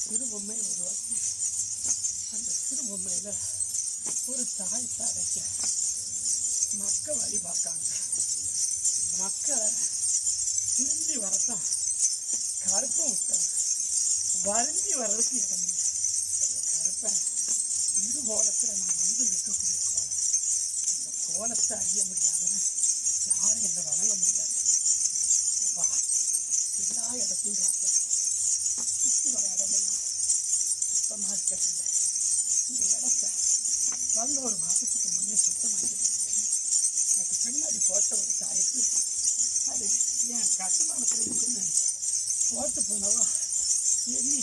சிறுபொம்மை உருவாக்கி அந்த சிறுபொம்மையில் ஒரு தாய் தரைக்க மக்கள் வழி பார்க்காங்க. மக்களை திரும்பி வரத்தான் கருப்பம் விட்டாங்க. வருந்தி வர்றதுக்கு இடம் இல்லை. கருப்பன் இரு கோலத்தில் நான் வந்து நிற்கக்கூடிய கோலம். அந்த கோலத்தை அறிய முடியாதவன் யாரும் என்னை வணங்க முடியாது. எல்லா இடத்தையும் பார்த்தேன். சுற்றி வர இடமெல்லாம் சுத்தமாக இருக்கிறது. இந்த இடத்த 11 மாதத்துக்கு முன்னே சுத்தமாக்கிட்டேன். எனக்கு பின்னாடி போட்ட ஒரு தாய்க்கு அது என் கட்டுமானத்தில் இருக்குன்னு நினைச்சேன். போட்டு போனவா எண்ணி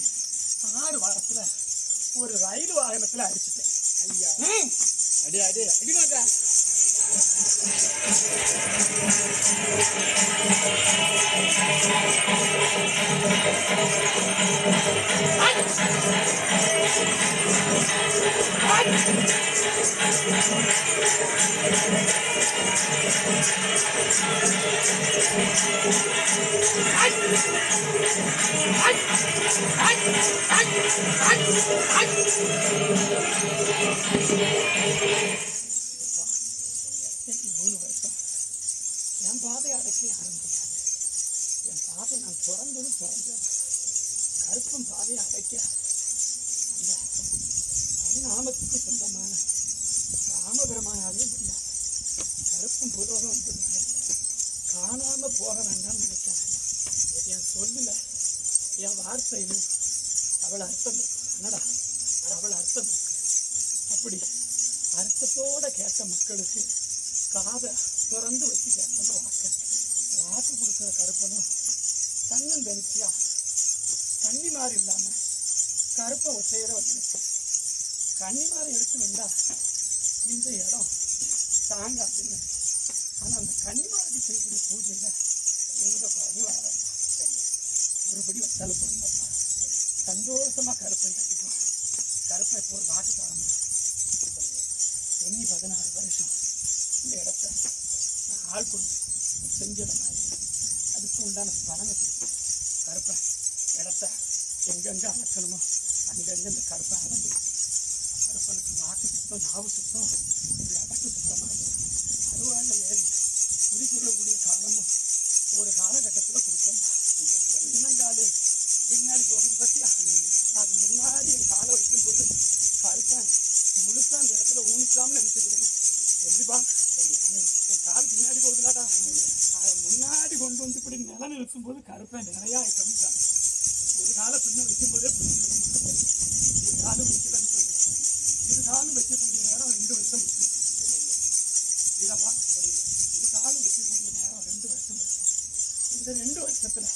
6 வாரத்தில் ஒரு ரயில் வாகனத்தில் அடிச்சுட்டேன். ஐயா அடி அடி அடி மாட்டா. என் பாதை அடைக்க யாரும் முடியாது. என் பாதை நான் பிறந்தது பிறந்தேன். கருப்பும் பாதையை அடைக்க அந்த பரிணாமத்துக்கு சொந்தமான ராமபெருமானாலே முடியாது. கருப்பும் புலோகம் வந்துருந்தாரு. காணாம போக வேண்டாம்னு நினைக்கிறாங்க. என் சொல்லுல என் வார்த்தையிலும் அவள் அர்த்தம் இருக்கு. என்னடா அவள் அர்த்தம் இருக்கு. அப்படி அர்த்தத்தோட கேட்ட மக்களுக்கு காதை திறந்து வச்சு கேட்கணும். வாக்கு கொடுக்குற கருப்பனும் தன்னும் தனிச்சியா கன்னி மாறி இல்லாம கருப்பை ஒற்றையில வந்துருச்சு. கன்னி மாறி எடுத்து வந்தா இந்த இடம் தாங்க அப்படின்னு. ஆனா அந்த கன்னிமாருக்கு செய்யக்கூடிய பூஜையில எங்க குறையும் வர வேண்டாம். ஒருபடி வச்சாலும் போதுமாப்பா. சந்தோஷமா கருப்பை கட்டிக்கும். கருப்பை இப்போ ஒரு நாட்டுக்காரன் எண்ணி 16 வருஷம் இந்த இடத்த நான் ஆள் கொண்டு செஞ்சிட மாதிரி அதுக்கு உண்டான பலனை கொடுத்து கருப்பை இடத்த எங்கெங்க அளக்கணுமோ அங்கங்க இந்த கருப்பை அளந்து கருப்பனுக்கு நாக்கு சுத்தம் நாவு சுத்தம் இடக்கு சுத்தமாக அறுவாளில் ஏறி குறிப்பிடக்கூடிய காலமும் ஒரு காலகட்டத்தில் கொடுத்தோம். இன்னங்காலு பின்னாடி போகுது பற்றியா அது முன்னாடி என் காலை வைக்கும்போது கருப்பேன் முழுசா அந்த இடத்துல ஊனிக்காமல் நினைச்சுக்கிடணும். எப்படிப்பா என் கால் பின்னாடி போகுதுலாடா அதை முன்னாடி கொண்டு வந்து இப்படி நிலம் நிறுத்தும் போது கருப்பேன் நிறையா கம்மிதான். ஒரு காலை பின்ன வைக்கும்போதே புரிஞ்சுக்கணும். ஒரு காலம் வைக்கலன்னு சொல்லி இரு காலம் வைக்கக்கூடிய நேரம் 2 வருஷம் இருக்கு. இதப்பா இரு காலம் வைக்கக்கூடிய நேரம் 2 வருஷம் இருக்கு. இந்த 2 வருஷத்துல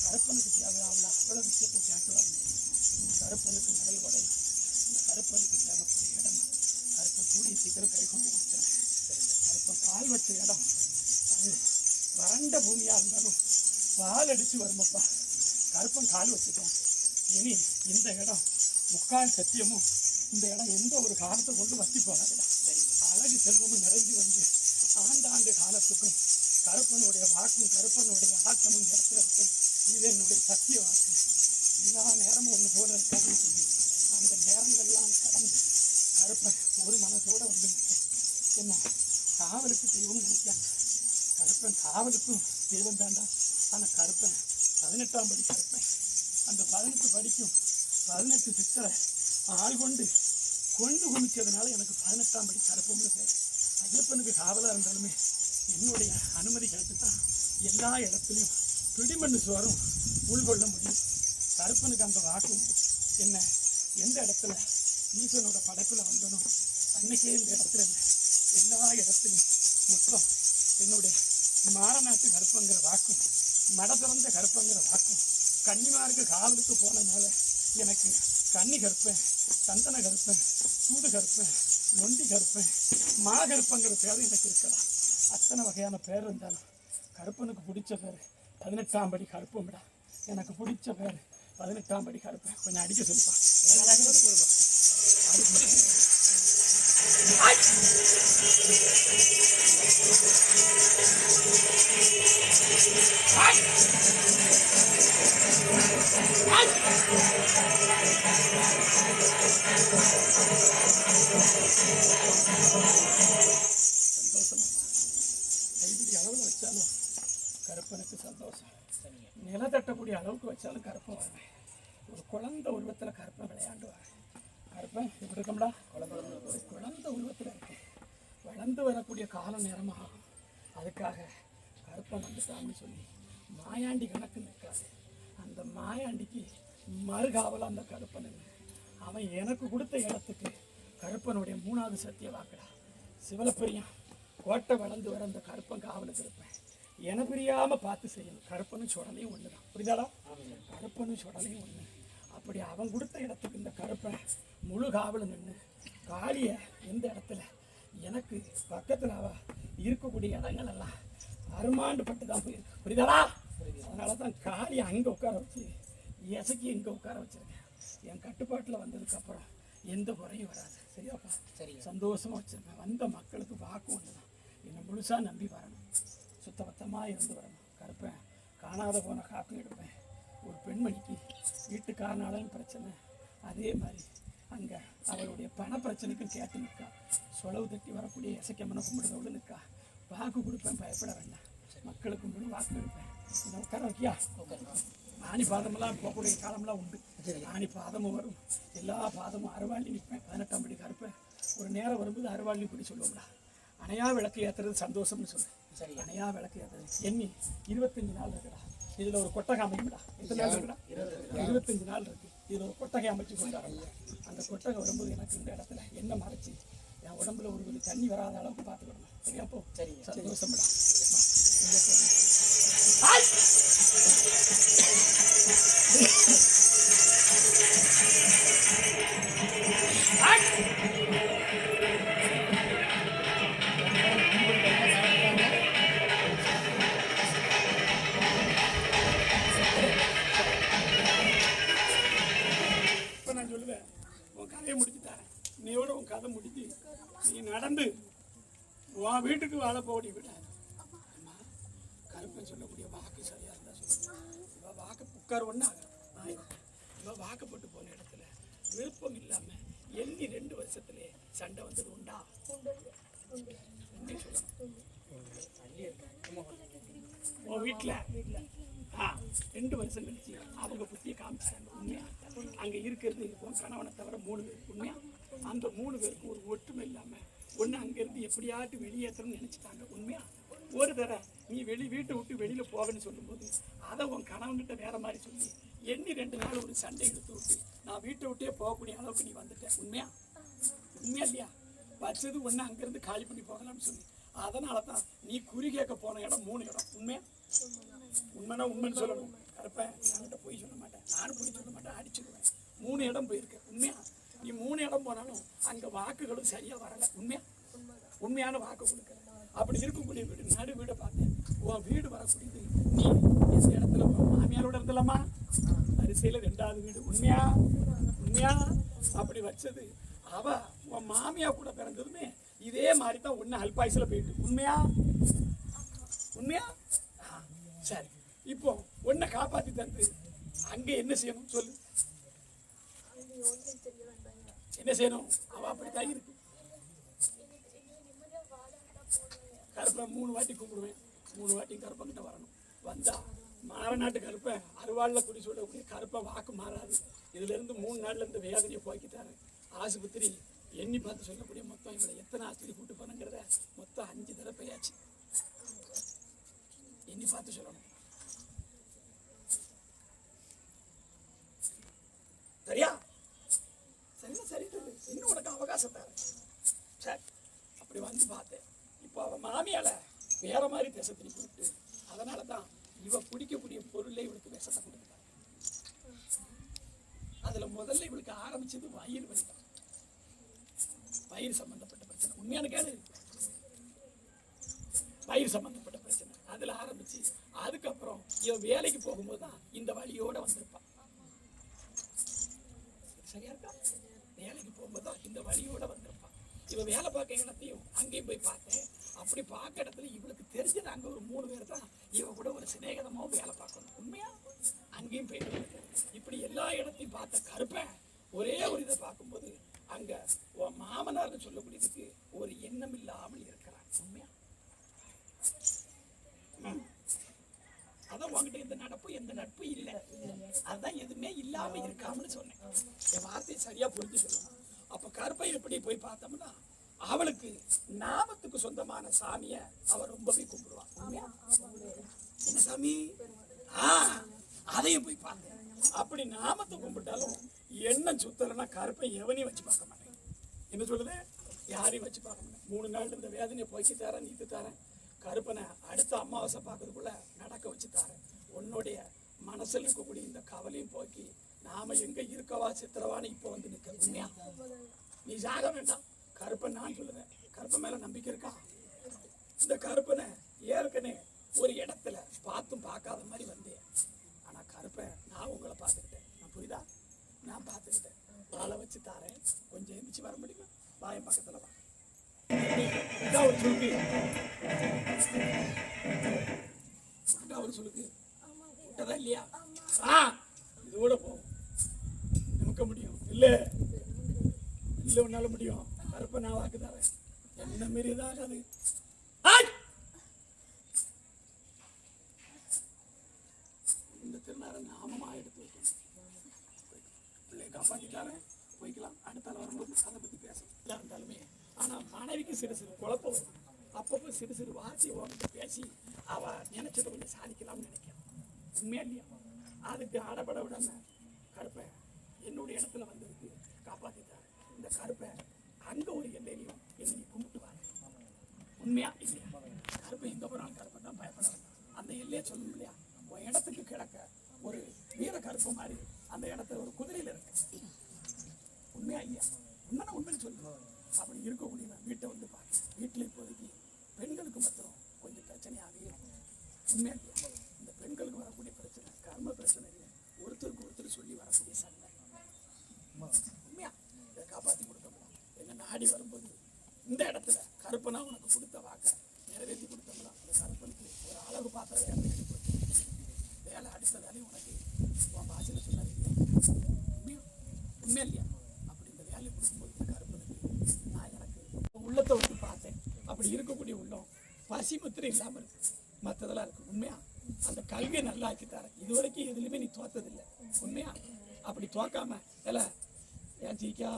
கருப்பனுக்கு தேவையாவில் அவ்வளோ விஷயத்தை கேட்டுவாங்க. கருப்பனுக்கு நிழல் படையும். இந்த கருப்பனுக்கு தேவைக்கூடிய இடம் கருப்பன் கூடிய சீக்கிரம் கை கொண்டு கொடுத்துறேன். கருப்பன் கால் வச்ச இடம் அது வறண்ட பூமியாக இருந்தாலும் பால் அடித்து வருமப்பா. கருப்பன் கால் வச்சுட்டான். இனி இந்த இடம் 3/4 சத்தியமும் இந்த இடம் எந்த ஒரு காலத்தை கொண்டு வத்தி போகாதுடா. அழகு செல்வமும் நிறைஞ்சு வந்து ஆண்டாண்டு காலத்துக்கும் கருப்பனுடைய வாக்கும் கருப்பனுடைய ஆட்டமும் இந்த இடத்துல இருக்கும். இது என்னுடைய சத்திய வாக்கு. எல்லா நேரமும் ஒன்று போல இருக்காதுன்னு சொல்லி அந்த நேரங்கள்லாம் கடந்து கருப்பன் ஒரு மனசோட வந்து என்ன காவலுக்கு தெய்வம் நினைக்காங்க. கருப்பன் காவலுக்கும் தெய்வம் தாண்டா. ஆனால் கருப்பன் 18ஆம் படி கருப்பன். அந்த 18 படிக்கும் 18 சித்தரை ஆள் கொண்டு குமிச்சதுனால எனக்கு 18ஆம் படி கருப்பம்னு பேர். ஐயப்பனுக்கு காவலாக இருந்தாலுமே என்னுடைய அனுமதி கிடைத்து தான் எல்லா இடத்துலையும் பிடிமண்ணு சோறும் உள்கொள்ள முடியும். கருப்பனுக்கு அந்த வாக்கு உண்டு. என்ன எந்த இடத்துல ஈசனோட படைப்பில் வந்தனோ அன்னைக்கே இந்த இடத்துல இல்லை, எல்லா இடத்துலையும் மொத்தம் என்னுடைய மாறநாட்டு கருப்பங்கிற வாக்கும் மட திறந்த கருப்பங்கிற வாக்கும் கன்னிமாருக்கு காவலுக்கு போனதுனால எனக்கு கன்னி கருப்பேன், சந்தன கருப்பேன், சூது கருப்பேன், நொண்டி கருப்பேன், மா கருப்பங்கிற பேர் எனக்கு இருக்கலாம். அத்தனை வகையான பேர் இருந்தாலும் கருப்பனுக்கு பிடிச்ச பேர் 18ஆம் படி கருப்பம் விடா. எனக்கு பிடிச்ச பேர் 18ஆம் படி கருப்பேன். கொஞ்சம் அடிக்க சொல்லுப்பா. கருப்பனுக்கு சந்தோஷம். நிலத்தட்டக்கூடிய அளவுக்கு வச்சாலும் கருப்பன் வருவேன். ஒரு குழந்தை உருவத்தில் கருப்பன் விளையாண்டுவார். கருப்பன் இப்படி இருக்கோம்டா, ஒரு குழந்தை உருவத்தில் இருக்கேன். வளர்ந்து வரக்கூடிய காலம் நேரமாகும். அதுக்காக கருப்பன் வந்துட்டான்னு சொல்லி மாயாண்டி கணக்கு நிற்காது. அந்த மாயாண்டிக்கு மறுகாவலாக அந்த கருப்பன் அவன் எனக்கு கொடுத்த இடத்துக்கு கருப்பனுடைய 3வது சத்திய வாக்குடா. சிவலப்பெரியான் கோட்டை வளர்ந்து வர அந்த கருப்பன் காவலுக்கு இருப்பேன். என பிரியாமல் பார்த்து செய்யணும். கருப்பனும் சுடலையும் ஒன்று தான். புரியுதாடா? கருப்பனும் சுடலையும் ஒன்று. அப்படி அவன் கொடுத்த இடத்துக்கு இந்த கருப்பன் முழு காவலும் நின்று காளியை எந்த இடத்துல எனக்கு பக்கத்தில் அவ இருக்கக்கூடிய இடங்கள் எல்லாம் அருமாண்டு பட்டு தான் போயிருக்கு. புரியுதாடா? அதனால தான் காளியை அங்கே உட்கார வச்சு எசக்கி இங்கே உட்கார வச்சுருக்கேன். என் கட்டுப்பாட்டில் வந்ததுக்கப்புறம் எந்த குறையும் வராது. சரியாப்பா? சரி, சந்தோஷமாக வச்சுருக்கேன். வந்த மக்களுக்கு வாக்கு ஒன்று தான். என்னை முழுசாக நம்பி வரணும், சுத்தபத்தமாக இருந்து வரணும். கருப்பேன் காணாத போன காப்பி எடுப்பேன். ஒரு பெண்மணிக்கு வீட்டுக்காரனாலும் பிரச்சனை, அதே மாதிரி அங்கே அவளுடைய பண பிரச்சனைக்கும் கேட்டு நிற்கா. சொலவு தட்டி வரக்கூடிய இசைக்கம்மனை கும்பிடுறவளு நிற்கா. வாக்கு கொடுப்பேன், பயப்பட வேண்டாம். மக்களுக்கு முழு வாக்கு எடுப்பேன். இந்த உட்கார வைக்கியா? ஆணி பாதமெல்லாம் போகக்கூடிய காலம்லாம் உண்டு. ஆணி பாதமும் வரும், எல்லா பாதமும் அறுவாள்ளி நிற்பேன். 18ஆம் படி கருப்பேன். ஒரு நேரம் வரும்போது அறுவாள்ளி இப்படி சொல்லுவோம்டா. அணையா விளக்கு ஏற்றுறது சந்தோஷம்னு சொல்லு. சரி, அணையா விளக்கு ஏற்றுறது எண்ணி 25 நாள் இருக்குடா. இதில் ஒரு கொட்டகை அமைக்கும்டா. எத்தனை நாள் இருக்குடா? 25 நாள் இருக்குது. இதில் ஒரு கொட்டகை அமைச்சு கொண்டாடுங்க. அந்த கொட்டகை வரும்போது எனக்கு இந்த இடத்துல என்ன மறைச்சி என் உடம்புல ஒரு கொஞ்சம் தண்ணி வராத அளவுக்கு பார்த்துக்கணும். சரியாப்போ? சரி, சந்தோஷம்டா. நான் சொல்லுவேன், உன் கதையை முடிச்சுட்டாரேன். நீயோட உன் கதை முடிஞ்சு நீ நடந்து உன் வீட்டுக்கு வாழ போடி விடாது. அம்மா, கருப்பன் சொல்லக்கூடிய வாக்கு சரியா இருந்தா சொல்லுங்க. இவன் வாக்கு உட்கார் ஒன்று ஆகும். இவன் வாக்கப்பட்டு போன இடத்துல விருப்பம் இல்லாம எண்ணி 2 வருஷத்துலேயே சண்டை வந்தது உண்டா? உன் வீட்டில் 2 வருஷம் கழிச்சு அவங்க புத்தியை காமிச்சாங்க. உண்மையா அங்கே இருக்கிறது உன் கணவனை தவிர 3 பேர். உண்மையா அந்த 3 பேருக்கு ஒரு ஒற்றுமை இல்லாமல் ஒன்று அங்கேருந்து எப்படியாட்டு வெளியேற்றணும்னு நினச்சிட்டாங்க. உண்மையா ஒரு தடவை நீ வீட்டை விட்டு வெளியில் போகணும்னு சொல்லும்போது அதை உன் கணவன்கிட்ட வேற மாதிரி சொல்லி எண்ணி 2 நாள் ஒரு சண்டை எடுத்து விட்டு நான் வீட்டை விட்டே போகக்கூடிய அளவுக்கு நீ வந்துட்டேன். உண்மையா? உண்மையா இல்லையா? வச்சது ஒன்று அங்கேருந்து காலி பண்ணி போகலாம்னு சொல்லி அதனால தான் நீ குறி கேட்க போன இடம் 3 இடம். உண்மையா? உண்மைனா உண்மைன்னு சொல்லணும். கருப்பேன் என்கிட்ட போய் சொல்ல மாட்டேன், நானும் போய் சொல்ல மாட்டேன், அடிச்சுடுவேன். 3 இடம் போயிருக்கேன். உண்மையா? நீ 3 இடம் போனாலும் அங்கே வாக்குகளும் சரியாக வரலை. உண்மையா? உண்மையான வாக்கு கொடுக்க அப்படி இருக்கக்கூடிய வீடு நடு வீடை பார்த்தேன். உன் வீடு வரக்கூடியது நீ எந்த இடத்துல மாமியாரோட இருந்தலாமா வரிசையில் 2வது வீடு. உண்மையா? உண்மையா? அப்படி வச்சது அவ உன் மாமியா கூட பிறந்ததுமே இதே மாதிரி தான் ஒன்று அல்பாயுசில் போயிட்டு. உண்மையா உண்மையா? சரி, இப்போ உன்னை காப்பாற்றி தந்து அங்கே என்ன செய்யணும் சொல்லு. என்ன செய்யணும்? அவ அப்படித்தான் இருக்கு. கருப்பை 3 வாட்டி கும்பிடுவேன், 3 வாட்டி கருப்பங்கிட்ட வரணும். வந்தா மாறநாட்டு கருப்பை அருவாளில் குடி சொல்லக்கூடிய கருப்பை வாக்கு மாறாது. இதுல இருந்து 3 நாள்ல இந்த வேதனையை போக்கிட்டாரு. ஆஸ்பத்திரி எண்ணி பார்த்து சொல்லக்கூடிய மொத்தம் இவரை எத்தனை ஆஸ்பத்திரி கூட்டு போனங்கிறத மொத்தம் 5 தடவை போயாச்சு. எண்ணி பார்த்து சொல்லணும். சரியா? சரியா? சரி சொல்லு, இன்னும் உனக்கு அவகாசம் தர. சரி, அப்படி வந்து பார்த்தேன். இப்போ அவன் மாமியால வேற மாதிரி திசை திருப்பி விட்டு, அதனால தான் இவ குடிக்கக்கூடிய பொருளே இவளுக்கு விஷத்தை கொடுத்துட்டாங்க. அதுல முதல்ல இவளுக்கு ஆரம்பிச்சது வயிறு வலி தான். வயிறு சம்பந்தப்பட்ட பிரச்சனை. உண்மையான கேளு, வயிறு சம்பந்தப்பட்ட பிரச்சனை அதுல ஆரம்பிச்சு, அதுக்கப்புறம் இவ வேலைக்கு போகும்போது தான் இந்த வலியோட வந்திருப்பான். சரியா இருக்கா? வேலைக்கு போகும்போது தான் இந்த வலியோட வந்திருப்பான். இவ வேலை பார்க்க இடத்தையும் அங்கேயும் போய் பார்த்தேன். அப்படி பார்க்க இடத்துல இவளுக்கு தெரிஞ்சது அங்கே ஒரு 3 பேர் தான் இவ கூட ஒரு சிநேகிதமாகவும் வேலை பார்க்கணும். உண்மையா? அங்கேயும் போயிட்டு இப்படி எல்லா இடத்தையும் பார்த்த கருப்பேன் ஒரே ஒரு இதை பார்க்கும்போது அங்க உன் மாமனார்னு சொல்லக்கூடியதுக்கு ஒரு எண்ணம் இல்லாமல் இருக்கிறான். உண்மையா? அதான் உங்ககிட்ட எந்த நடப்பு எந்த நட்பு இல்லை, அதுதான் எதுவுமே இல்லாம இருக்காமனு சொன்னேன். என் வார்த்தையை சரியா புரிஞ்சு சொல்லணும். அப்ப கருப்பை எப்படி போய் பார்த்தோம்னா அவளுக்கு நாமத்துக்கு சொந்தமான சாமிய அவ ரொம்பவே கும்பிடுவான். என்ன சாமி? அதையும் போய் பார்த்தேன். அப்படி நாமத்தை கும்பிட்டாலும் எண்ணம் சுத்தலைன்னா கருப்பை எவனையும் வச்சு பார்க்க மாட்டேன். என்ன சொல்லுது? யாரையும் வச்சு பார்க்க மாட்டேன். 3 நாள் இந்த வேதனையை போய்க்கு தரேன், நீத்து தரேன். கருப்பனை அடுத்த அமாவாசை பார்க்கறதுக்குள்ள நடக்க வச்சு தரேன். உன்னுடைய மனசுல இருக்கக்கூடிய இந்த கவலையும் போக்கி நாம எங்க இருக்கவா சித்திரவான்னு இப்போ வந்து நிற்க. உண்மையா? நீ சாக வேண்டாம். கருப்பன் நான் சொல்லுவேன். கருப்பன் மேல நம்பிக்கை இருக்கா? இந்த கருப்பனை ஏற்கனவே ஒரு இடத்துல பார்த்தும் பார்க்காத மாதிரி வந்தேன். ஆனா கருப்பன் நான் உங்களை பார்த்துக்கிட்டேன். நான் புரியுதா? நான் பார்த்துக்கிட்டேன். வாழை வச்சு தாரேன். கொஞ்சம் எந்திரிச்சு வர முடியுமா? வாயம் பக்கத்துல வா. ஒரு சுருக்கு ஒரு சுருக்கு விட்டதா இல்லையா? இதோட போகும். நமக்க முடியும் இல்ல? இல்ல உன்னால முடியும். கருப்ப நான் வாக்கு தரேன். என்ன மாரி இதாகாது. இந்த திருநாரை நாமமா எடுத்து வைக்கணும். பிள்ளைய காப்பாற்றிட்டாரேன், போய்க்கலாம். அடுத்தால வரும்போது அதை பத்தி பேசலாம் இருந்தாலுமே. ஆனா மனைவிக்கு சிறு சிறு குழப்பம் வரும். அப்பப்போ சிறு சிறு வார்த்தையை உங்ககிட்ட பேசி அவ நினைச்சதை கொஞ்சம் சாதிக்கலாம்னு நினைக்கிறேன். உண்மையா இல்லையா? அதுக்கு ஆடப்பட விடாம கருப்பை என்னுடைய இடத்துல வந்ததுக்கு காப்பாத்திட்டாரு. இந்த கருப்பை அங்க ஒரு எல்லையிலையும் என்னை கும்பிட்டுவாரு. உண்மையா இல்லையா? கருப்பை எங்க போனாலும் கருப்பை தான் பயப்படாது. அந்த எல்லையை சொல்லணும் இல்லையா? உன் இடத்துக்கு கிடக்க ஒரு வீர கருப்பு மாதிரி அந்த இடத்துல ஒரு குதிரையில இருக்கு. உண்மையா இல்லையா? உண்மையான உண்மைன்னு சொல்லுவோம். அப்படி இருக்கக்கூடிய வீட்டை வந்து பாரு. வீட்டில் இப்போதைக்கு பெண்களுக்கு மாத்திரம் கொஞ்சம் பிரச்சனையாகவே இருக்கும். உண்மையா இல்லையா? இந்த பெண்களுக்கு வரக்கூடிய பிரச்சனை கர்ம பிரச்சனை இல்லை, ஒருத்தருக்கு ஒருத்தர் சொல்லி வரக்கூடிய சண்டை. உண்மையா? இதை காப்பாற்றி கொடுத்தோம்னா என்ன நாடி வரும்போது இந்த இடத்துல கருப்பனா உனக்கு கொடுத்த வாக்க நிறைவேற்றி கொடுத்தோம்னா அந்த கருப்பனுக்கு ஒரு அளவு பார்த்த வேலை வேலை அடித்ததாலே உனக்கு உன் பாஷையில் சொன்னார். உண்மையா? உண்மையா இல்லையா? அப்படி இந்த வேலையை கொடுக்கும்போது இந்த கருப்பனுக்கு நான் எனக்கு உள்ளத்தை வந்து பார்த்தேன். அப்படி இருக்கக்கூடிய உள்ளம் பசி முத்திரை இல்லாமல் இருக்கு, மற்றதெல்லாம் இருக்கு. உண்மையா? அந்த கல்வியை நல்லா ஆக்கித்தார. இது வரைக்கும் எதுலையுமே நீ தோத்ததில்லை. உண்மையா? அப்படி தோக்காம இல்ல ஏன் ஜீக்கா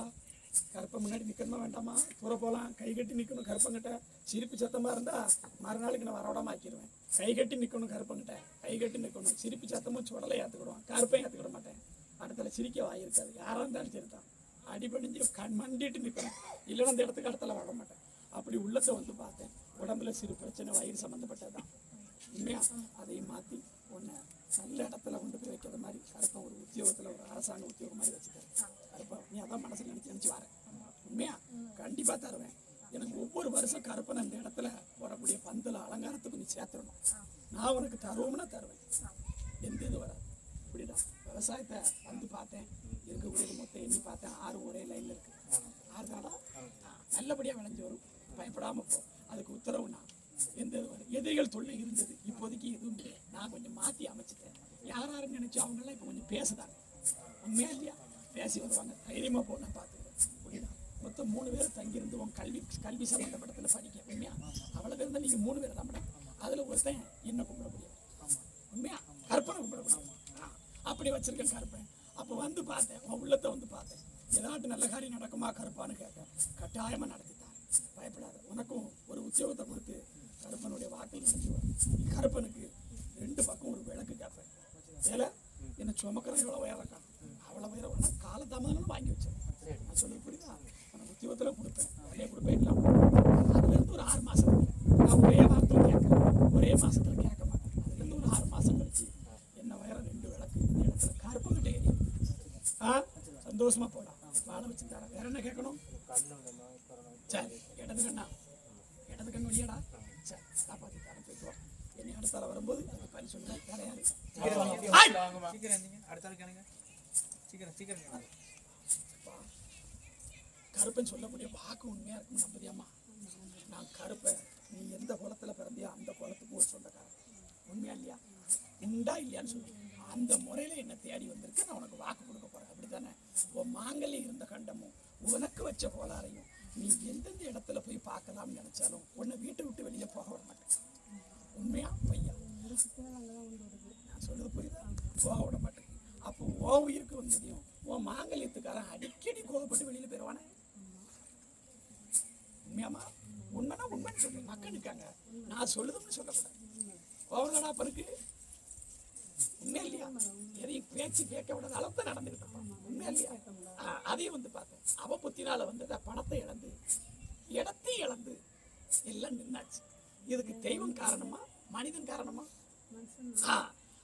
கருப்பை முன்னாடி நிற்கணுமா வேண்டாமா? தூர போகலாம். கை கட்டி நிற்கணும் கருப்பங்கிட்ட. சிரிப்பு சத்தமாக இருந்தால் மறுநாளைக்கு நான் வரவிடாம ஆக்கிடுவேன். கை கட்டி நிற்கணும் கருப்பங்கிட்ட. கை கட்டி நிற்கணும். சிரிப்பு சத்தமும் சுடலை ஏற்றுக்கிடுவான். கருப்பையும் ஏற்றுக்கிட மாட்டேன். அடுத்தல சிரிக்க வாயிருக்காது. யாராக இருந்தாலும் சரி தான். அடிபடிஞ்சு மண்டிட்டு நிற்கணும். இல்லைன்னா அந்த இடத்துக்கு இடத்துல வர மாட்டேன். அப்படி உள்ளத்தை வந்து பார்த்தேன். உடம்புல சிறு பிரச்சனை வயிறு சம்மந்தப்பட்டது தான். உண்மையா? அதையும் மாற்றி ஒன்று நல்ல இடத்துல கொண்டு போய் வைக்கிற மாதிரி கருப்பை ஒரு உத்தியோகத்தில் ஒரு அரசாங்க உத்தியோகம் மாதிரி வச்சுக்கிறேன். கருப்பை நீ அதான் மனசில் நினச்சி வரேன். உண்மையா? கண்டிப்பாக தருவேன். எனக்கு ஒவ்வொரு வருஷம் கருப்பனை அந்த இடத்துல வரக்கூடிய பந்தல அலங்காரத்துக்கு நீ சேர்த்துடணும். நான் உனக்கு தருவோம்னா தருவேன். எந்த இது வராது. இப்படிதான் விவசாயத்தை வந்து பார்த்தேன். இருக்கக்கூடியது மொத்தம் எண்ணி பார்த்தேன். 6 ஒரே லைனில் இருக்கு. ஆறுதாடா நல்லபடியா விளைஞ்சு வரும், பயப்படாம போ. அதுக்கு உத்தரவு நான் எந்த எதிரிகள் தொல்லை இருந்தது, இப்போதைக்கு எதுவும் இல்லை. நான் கொஞ்சம் மாற்றி அமைச்சிட்டேன். யாரும் நினைச்சு அவங்கெல்லாம் இப்போ கொஞ்சம் பேசுதாங்க. உண்மையா இல்லையா? பேசி வருவாங்க. தைரியமா போ, நான் பார்த்துக்கிறேன். புரியுதா? மொத்தம் 3 பேர் தங்கியிருந்து உன் கல்வி சம்பந்தப்பட்டத்தில் படிக்க. உண்மையா அவ்வளோ பேர் தான். நீங்கள் 3 பேர் தான் மேடம். அதில் ஒருத்தன் என்ன கும்பிட முடியும்? உண்மையா கற்பனை கும்பிட முடியும். அப்படி வச்சிருக்கேன் கருப்பேன். அப்போ வந்து பார்த்தேன், உன் உள்ளத்தை வந்து பார்த்தேன். ஏதாட்டும் நல்ல காரியம் நடக்குமா கருப்பான்னு கேட்டேன். கட்டாயமாக நடத்தித்தான், பயப்படாத. உனக்கும் ஒரு உத்தியோகத்தை கொடுத்து கருப்பனுடைய வாக்கில் நினைச்சுவேன். கருப்பனுக்கு 2 பக்கம் ஒரு விளக்கு கேட்பேன். வேலை என்ன சுமக்கிறேன், இவ்வளோ உயரம் காணும், அவ்வளோ உயரம் வேணா காலதாமதம் வாங்கி வச்சேன். நான் சொல்லி புரியுதா? உனக்கு உத்தியோகத்தில் கொடுப்பேன், நிறைய கொடுப்பேன். எல்லாம் அதுலேருந்து ஒரு 6 மாதம் நான் ஒரே வாரத்தில் கேட்குறேன், ஒரே மாதத்தில் கேட்க மாட்டேன். அதுலேருந்து ஒரு 6 மாதம் கழிச்சு என்ன உயரம் 2 விளக்கு இந்த இடத்துல கருப்புக்கிட்ட எரியும். சந்தோஷமா போகலாம். வாழ வச்சு தரேன். வேற என்ன கேட்கணும்? சரி, இடது கண்ணா, இடது கண் வழியாடா. சரி, காப்பாற்றி தரேன், போயிட்டு வா. என்னை அடுத்தால வரும்போது அது பறி சொல்லுவேன். வேற யாரு? கருப்பன் சொல்லக்கூடிய வாக்கு உண்மையா இருக்கும். நம்பதியாமா, நான் கருப்பேன், நீ எந்த குளத்துல பிறந்தியோ அந்த குளத்துக்கு ஒரு சொந்தக்காரன். உண்மையா இல்லையா? உண்டா இல்லையான்னு சொல்லி அந்த முறையில என்ன தேடி வந்திருக்கு. நான் உனக்கு வாக்கு கொடுக்க போறேன். அப்படித்தானே? உன் மாங்கல்யம் இருந்த கண்டமும் உனக்கு வச்ச கோளாறையும் நீ எந்தெந்த இடத்துல போய் பார்க்கலாம்னு நினைச்சாலும் உன்னை வீட்டை விட்டு வெளியே போக விட மாட்டேன். உண்மையா பையா? நான் சொல்றது புரியுதா? போக விட மாட்டேன். அப்போ ஓ உயிருக்கு வந்ததையும் உன் மாங்கல்யத்துக்காரன் அடிக்கடி கோவப்பட்டு வெளியில போயிடுவானே. உண்மையாமா? உண்மைனா உண்மைன்னு சொல்லு. மக்கள் இருக்காங்க, நான் சொல்லுதுன்னு சொல்லக்கூடாது. ஓவர்தாடா பருக்கு. உண்மையா இல்லையா? எதையும் பேச்சு கேட்க விடாத அளவுக்கு நடந்துகிட்டு இருப்பான். உண்மையா இல்லையா? அதையும் வந்து பார்த்தேன். அவ புத்தினால வந்தத பணத்தை இழந்து இடத்தையும் இழந்து எல்லாம் நின்னாச்சு. இதுக்கு தெய்வம் காரணமா மனிதன் காரணமா?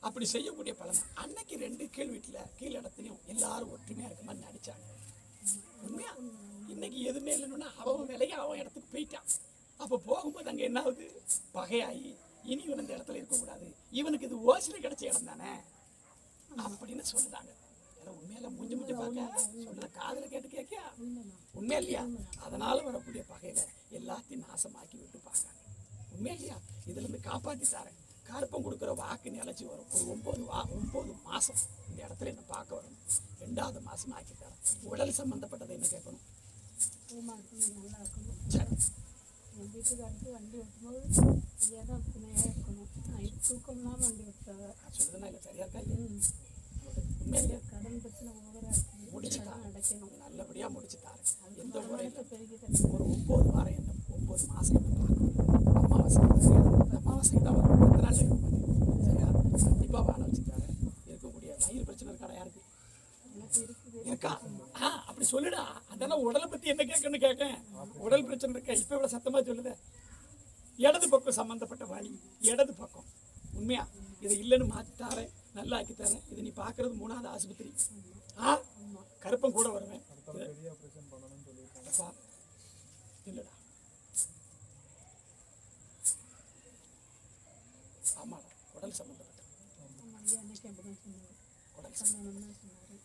அப்படி செய்யக்கூடிய பலன். அன்னைக்கு 2 கீழ் வீட்டுல கீழ் இடத்துலையும் எல்லாரும் ஒற்றுமையா இருக்க மாதிரி நடிச்சாங்க. உண்மையா? இன்னைக்கு எதுவுமே இல்லைன்னா அவன் வேலையை அவன் இடத்துக்கு போயிட்டான். அப்ப போகும்போது அங்க என்ன ஆகுது? பகையாயி இனி இவன் இந்த இடத்துல இருக்கக்கூடாது, இவனுக்கு இது ஓசில கிடைச்ச இடம் தானே அப்படின்னு சொல்லுறாங்க. உண்மையில மூஞ்சி பார்க்க சொல்ற காதல கேட்டு கேட்கியா? உண்மையா இல்லையா? அதனால வரக்கூடிய பகையில எல்லாத்தையும் நாசமாக்கி விட்டு பார்க்காங்க. உண்மையா இல்லையா? இதுல இருந்து காப்பாத்தி தாரேன். கருப்பம் கொடுக்குற வாக்கு நிலைச்சி வரும். ஒரு 9 மாசம் இந்த இடத்துல என்ன பார்க்க வரும். 2வது மாசம் ஆக்கி தரேன். உடல் சம்பந்தப்பட்டதை என்ன கேட்கணும்? சரி, என் வீட்டுக்காரருக்கு வண்டி ஓட்டும்போது சரியாக தான் துணையாக இருக்கணும். தூக்கம் இல்லாமல் வண்டி ஓட்டுறாங்க. சொல்லுதுன்னா இல்லை சரியா இருக்கா இல்லையா? கடன் பிரச்சனை ஓவராக இருக்குது. முடிச்சுதான் அடைக்கணும். நல்லபடியாக முடிச்சுட்டாரு. எந்த முறையில் பெருகிட்டு ஒரு 9 வாரம் என்ன 9 மாதம் என்ன பார்க்கணும். அமாவாசை தான் வரும். 10 நாள் இருக்கும். சரியா? கண்டிப்பாக வாழ வச்சுட்டாரு. இருக்கக்கூடிய வயிறு பிரச்சனை இருக்காடா யாருக்கு? இருக்கா? அப்படி சொல்லுடா. அதெல்லாம் உடலை பத்தி என்ன கேட்கணும்னு கேட்கேன். உடல் பிரச்சனை இருக்க இப்ப இவ்வளவு சத்தமா சொல்லுத. இடது பக்கம் சம்பந்தப்பட்ட வலி, இடது பக்கம். உண்மையா? இதை இல்லைன்னு மாத்திட்டாரேன், நல்லா ஆக்கித்தாரேன். இது நீ பாக்குறது 3வது ஆஸ்பத்திரி. கருப்பம் கூட வருவேன். இல்லடா, ஆமாடா, உடல் சம்பந்தப்பட்ட உடல்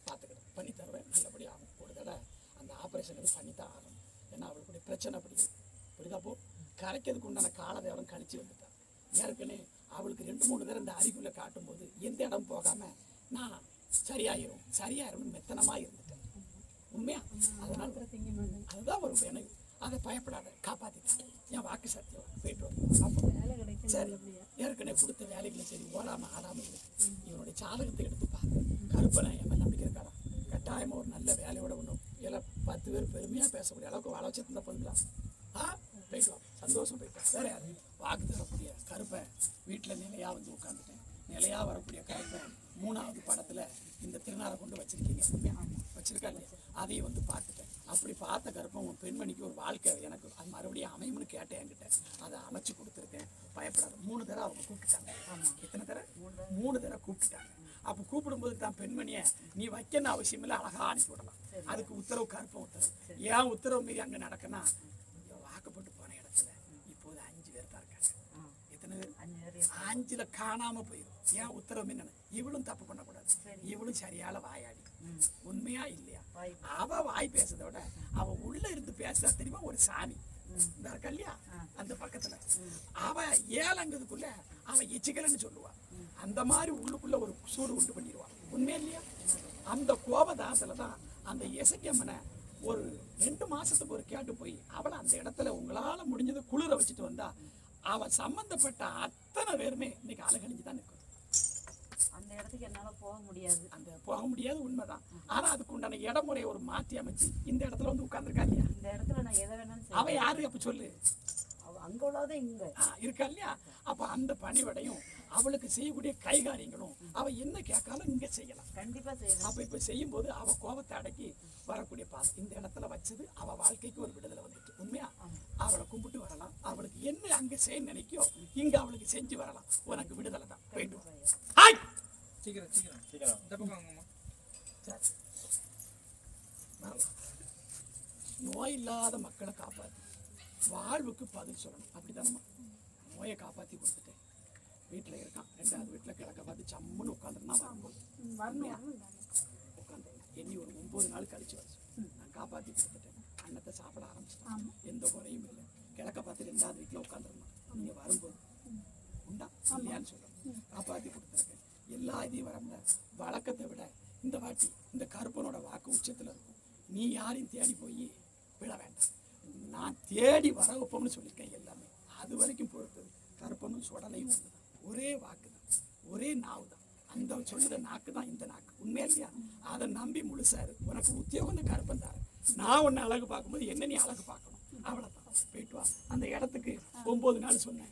பார்த்துக்கிட்டேன், பண்ணி தருவேன். நல்லபடியாக ஆகும். ஒரு தடவை அந்த ஆப்ரேஷன் பண்ணித்தான் ஆகணும். ஏன்னா அவளுடைய பிரச்சனை அப்படி புரியுதாப்போ. கரைக்கிறதுக்கு உண்டான காலதேவரம் கழிச்சு வந்துட்டான். ஏற்கனவே அவளுக்கு 2-3 தடவை இந்த அறிகுறியை காட்டும்போது எந்த இடம் போகாம நான் சரியாயிரும் மெத்தனமா இருந்துட்டேன். உண்மையா? அதனால அதுதான் ஒரு வேணும். அதை பயப்படாத, காப்பாத்திட்டேன். என் வாக்கு சத்தியம். போயிட்டு வரும். சரி, ஏற்கனவே கொடுத்த வேலைகளும் சரி ஓடாம ஆடாம இருக்கு. இவனுடைய சாதகத்தை எடுத்து பார்த்து கருப்பனை என் மேல் நம்பிக்கை இருக்காரா? கட்டாயமா ஒரு நல்ல வேலையோட ஒன்றும் இல்லை 10 பேர் பெருமையா பேசக்கூடிய அளவுக்கு வாழ வச்சிருந்தா போதுங்களா? போயிட்டு வா, சந்தோஷம் போயிட்டு. வேற யாரு? வாக்கு தரக்கூடிய கருப்பை வீட்டில் நிலையா வந்து உட்காந்துட்டேன். நிலையா வரக்கூடிய கருப்பை 3வது படத்துல இந்த திருநாளை கொண்டு வச்சிருக்கீங்க. வச்சிருக்கா இல்லையா? அதையும் வந்து பார்த்துட்டேன். அப்படி பார்த்த கருப்பம் உன் பெண்மணிக்கு ஒரு வாழ்க்கை எனக்கு அது மறுபடியும் அமையும்னு கேட்டேன். என்கிட்ட அதை அமைச்சு கொடுத்துருக்கேன். பயப்படாத. 3 தடவை அவங்க கூப்பிட்டுட்டாங்க. எத்தனை தடவை? 3 தடவை கூப்பிட்டுட்டாங்க. அப்போ கூப்பிடும்போது தான் பெண்மணியை நீ வைக்கணும் அவசியம் இல்லை, அழகா அனுப்பி விடலாம். அதுக்கு உத்தரவு கருப்பம் உத்தரவு. ஏன் உத்தரவு மீறி அங்கே நடக்குன்னா, வாக்கப்பட்டு போன இடத்துல இப்போது 5 பேர் தான் இருக்காங்க. எத்தனை பேர்? 5ல காணாம போயிடும். ஏன் உத்தரவு என்னன்னு? இவளும் தப்பு பண்ணக்கூடாது, இவளும் சரியால வாயாடி. உண்மையா இல்லையா? அவ வாய் பேசுறத விட அவ உள்ள இருந்து பேசுறா தெரியுமா ஒரு சாமி இந்த இருக்கல்லையா அந்த பக்கத்துல அவ ஏழங்கிறதுக்குள்ள அவன் எச்சிக்கலன்னு சொல்லுவா. அந்த மாதிரி உள்ளுக்குள்ள ஒரு சூடு உண்டு பண்ணிடுவான். உண்மையா இல்லையா? அந்த கோபதாசத்துல தான் அந்த இசைக்கம்மனை ஒரு 2 மாசத்துக்கு ஒரு கேட்டு போய் அவளை அந்த இடத்துல உங்களால முடிஞ்சது குளிர வச்சுட்டு வந்தா அவன் சம்பந்தப்பட்ட அத்தனை பேருமே இன்னைக்கு அழகழிஞ்சு தான் நிற்கும். அந்த இடத்துக்கு என்னால போக முடியாது. அந்த போக முடியாது உண்மைதான். ஆனா அதுக்கு உண்டான இடமுறையை ஒரு மாற்றி அமைச்சு இந்த இடத்துல வந்து உட்கார்ந்துருக்கா இல்லையா? இந்த இடத்துல நான் எதை வேணாலும் அவ யாரு அப்ப சொல்லு? அங்க உள்ளதே இங்க இருக்கா இல்லையா? அப்ப அந்த பணிவிடையும் அவளுக்கு செய்யக்கூடிய கைகாரியங்களும் அவ என்ன கேட்காலும் இங்க செய்யலாம். கண்டிப்பா செய்யலாம். அப்ப இப்ப செய்யும் போது அவ கோபத்தை அடக்கி வரக்கூடிய இந்த இடத்துல வச்சது அவ வாழ்க்கைக்கு ஒரு விடுதலை வந்துட்டு. உண்மையா? அவளை கும்பிட்டு வரலாம். அவளுக்கு என்ன அங்க செய்ய நினைக்கோ இங்க அவளுக்கு செஞ்சு வரலாம். உனக்கு விடுதலை தான். போயிட்டு நோய் இல்லாத மக்களை காப்பாற்றி வாழ்வுக்கு பதில் சொல்லணும். அப்படித்தானம்மா? நோயை காப்பாற்றி கொடுத்துட்டேன். வீட்டில் இருக்கான், 2வது வீட்டில் கிழக்க பார்த்து சம்முன்னு உட்காந்துருந்தான். வரும்போது உட்காந்து எண்ணி ஒரு 9 நாள் கழிச்சு வச்சு நான் காப்பாற்றி கொடுத்துட்டேன். அன்னத்தை சாப்பிட ஆரம்பிச்சிட்டேன். எந்த குறையும் இல்லை. கிழக்க பார்த்து 2வது வீட்டில் உட்காந்துருந்தான். நீங்கள் வரும்போது உண்டா இல்லையான்னு சொல்லணும். காப்பாற்றி கொடுத்துருக்கேன். எல்லா இதையும் வரமுல வழக்கத்தை விட இந்த வாட்டி இந்த கருப்பனோட வாக்கு உச்சத்தில் இருக்கும். நீ யாரையும் தேடி போய் விட வேண்டாம். நான் தேடி வர வைப்போம்னு சொல்லியிருக்கேன். எல்லாமே அது வரைக்கும் பொறுத்தது. கருப்பனும் சுடலையும் ஒன்று தான். ஒரே வாக்கு தான், ஒரே நாவு தான். அந்த சொல்லுற நாக்கு தான் இந்த நாக்கு. உண்மையா இல்லையா? அதை நம்பி முழுசாரு. உனக்கு உத்தியோகம் தான் கருப்பன் தாரு. நான் உன்னை அழகு பார்க்கும்போது என்ன நீ அழகு பார்க்கணும். அவ்வளோதான். போயிட்டு வா. அந்த இடத்துக்கு 9 நாள் சொன்னேன்.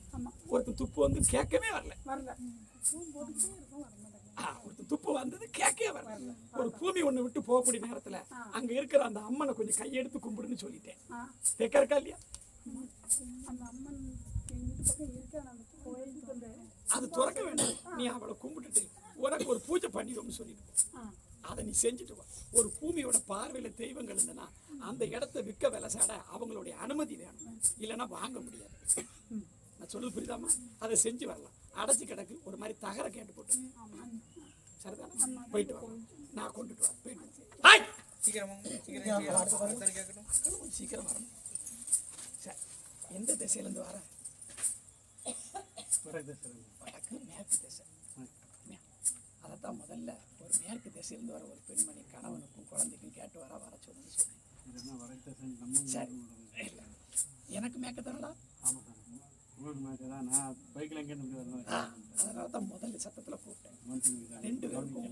ஒருத்தர் துப்பு வந்து கேட்கவே வரல. ஒருத்தர் துப்பு வந்தது கேட்கவே வரல. ஒரு பூமி ஒண்ணு விட்டு போகக்கூடிய நேரத்துல அங்க இருக்கிற அந்த அம்மனை கொஞ்சம் கையெடுத்து கும்பிடுன்னு சொல்லிட்டேன். இருக்கா இல்லையா? அது துறக்க வேண்டாம். நீ அவளை கும்பிட்டுட்டு உனக்கு ஒரு பூஜை பண்ணிடுவோம்னு சொல்லிட்டு அதை நீ செஞ்சுட்டு வா. ஒரு பூமியோட பார்வையில தெய்வங்கள் இருந்தனா அந்த இடத்த விற்க விலை சாட அவங்களுடைய அனுமதி வேணும். இல்லைன்னா வாங்க முடியாது. நான் சொல்றது புரியுதாமா? அதை செஞ்சு வரலாம். அடைச்சி கிடக்கு ஒரு மாதிரி தகர கேட்டு போட்டு சரிதானே? போயிட்டு வரலாம். நான் கொண்டுட்டு வரேன். போயிட்டு சீக்கிரம் வரணும். சரி, எந்த திசையிலேருந்து வர? வடக்கு மேற்கு திசை. அதைத்தான் முதல்ல ஒரு மேற்கு திசையிலேருந்து வர ஒரு பெண்மணி கணவனுக்கும் குழந்தைக்கும் கேட்டு வர சொல்லுன்னு சொன்னேன். சரி, எனக்கு மேற்க தரடா. அதனால தான் முதல்ல சத்தத்தில் கூப்பிட்டேன். 2 பேருக்கும்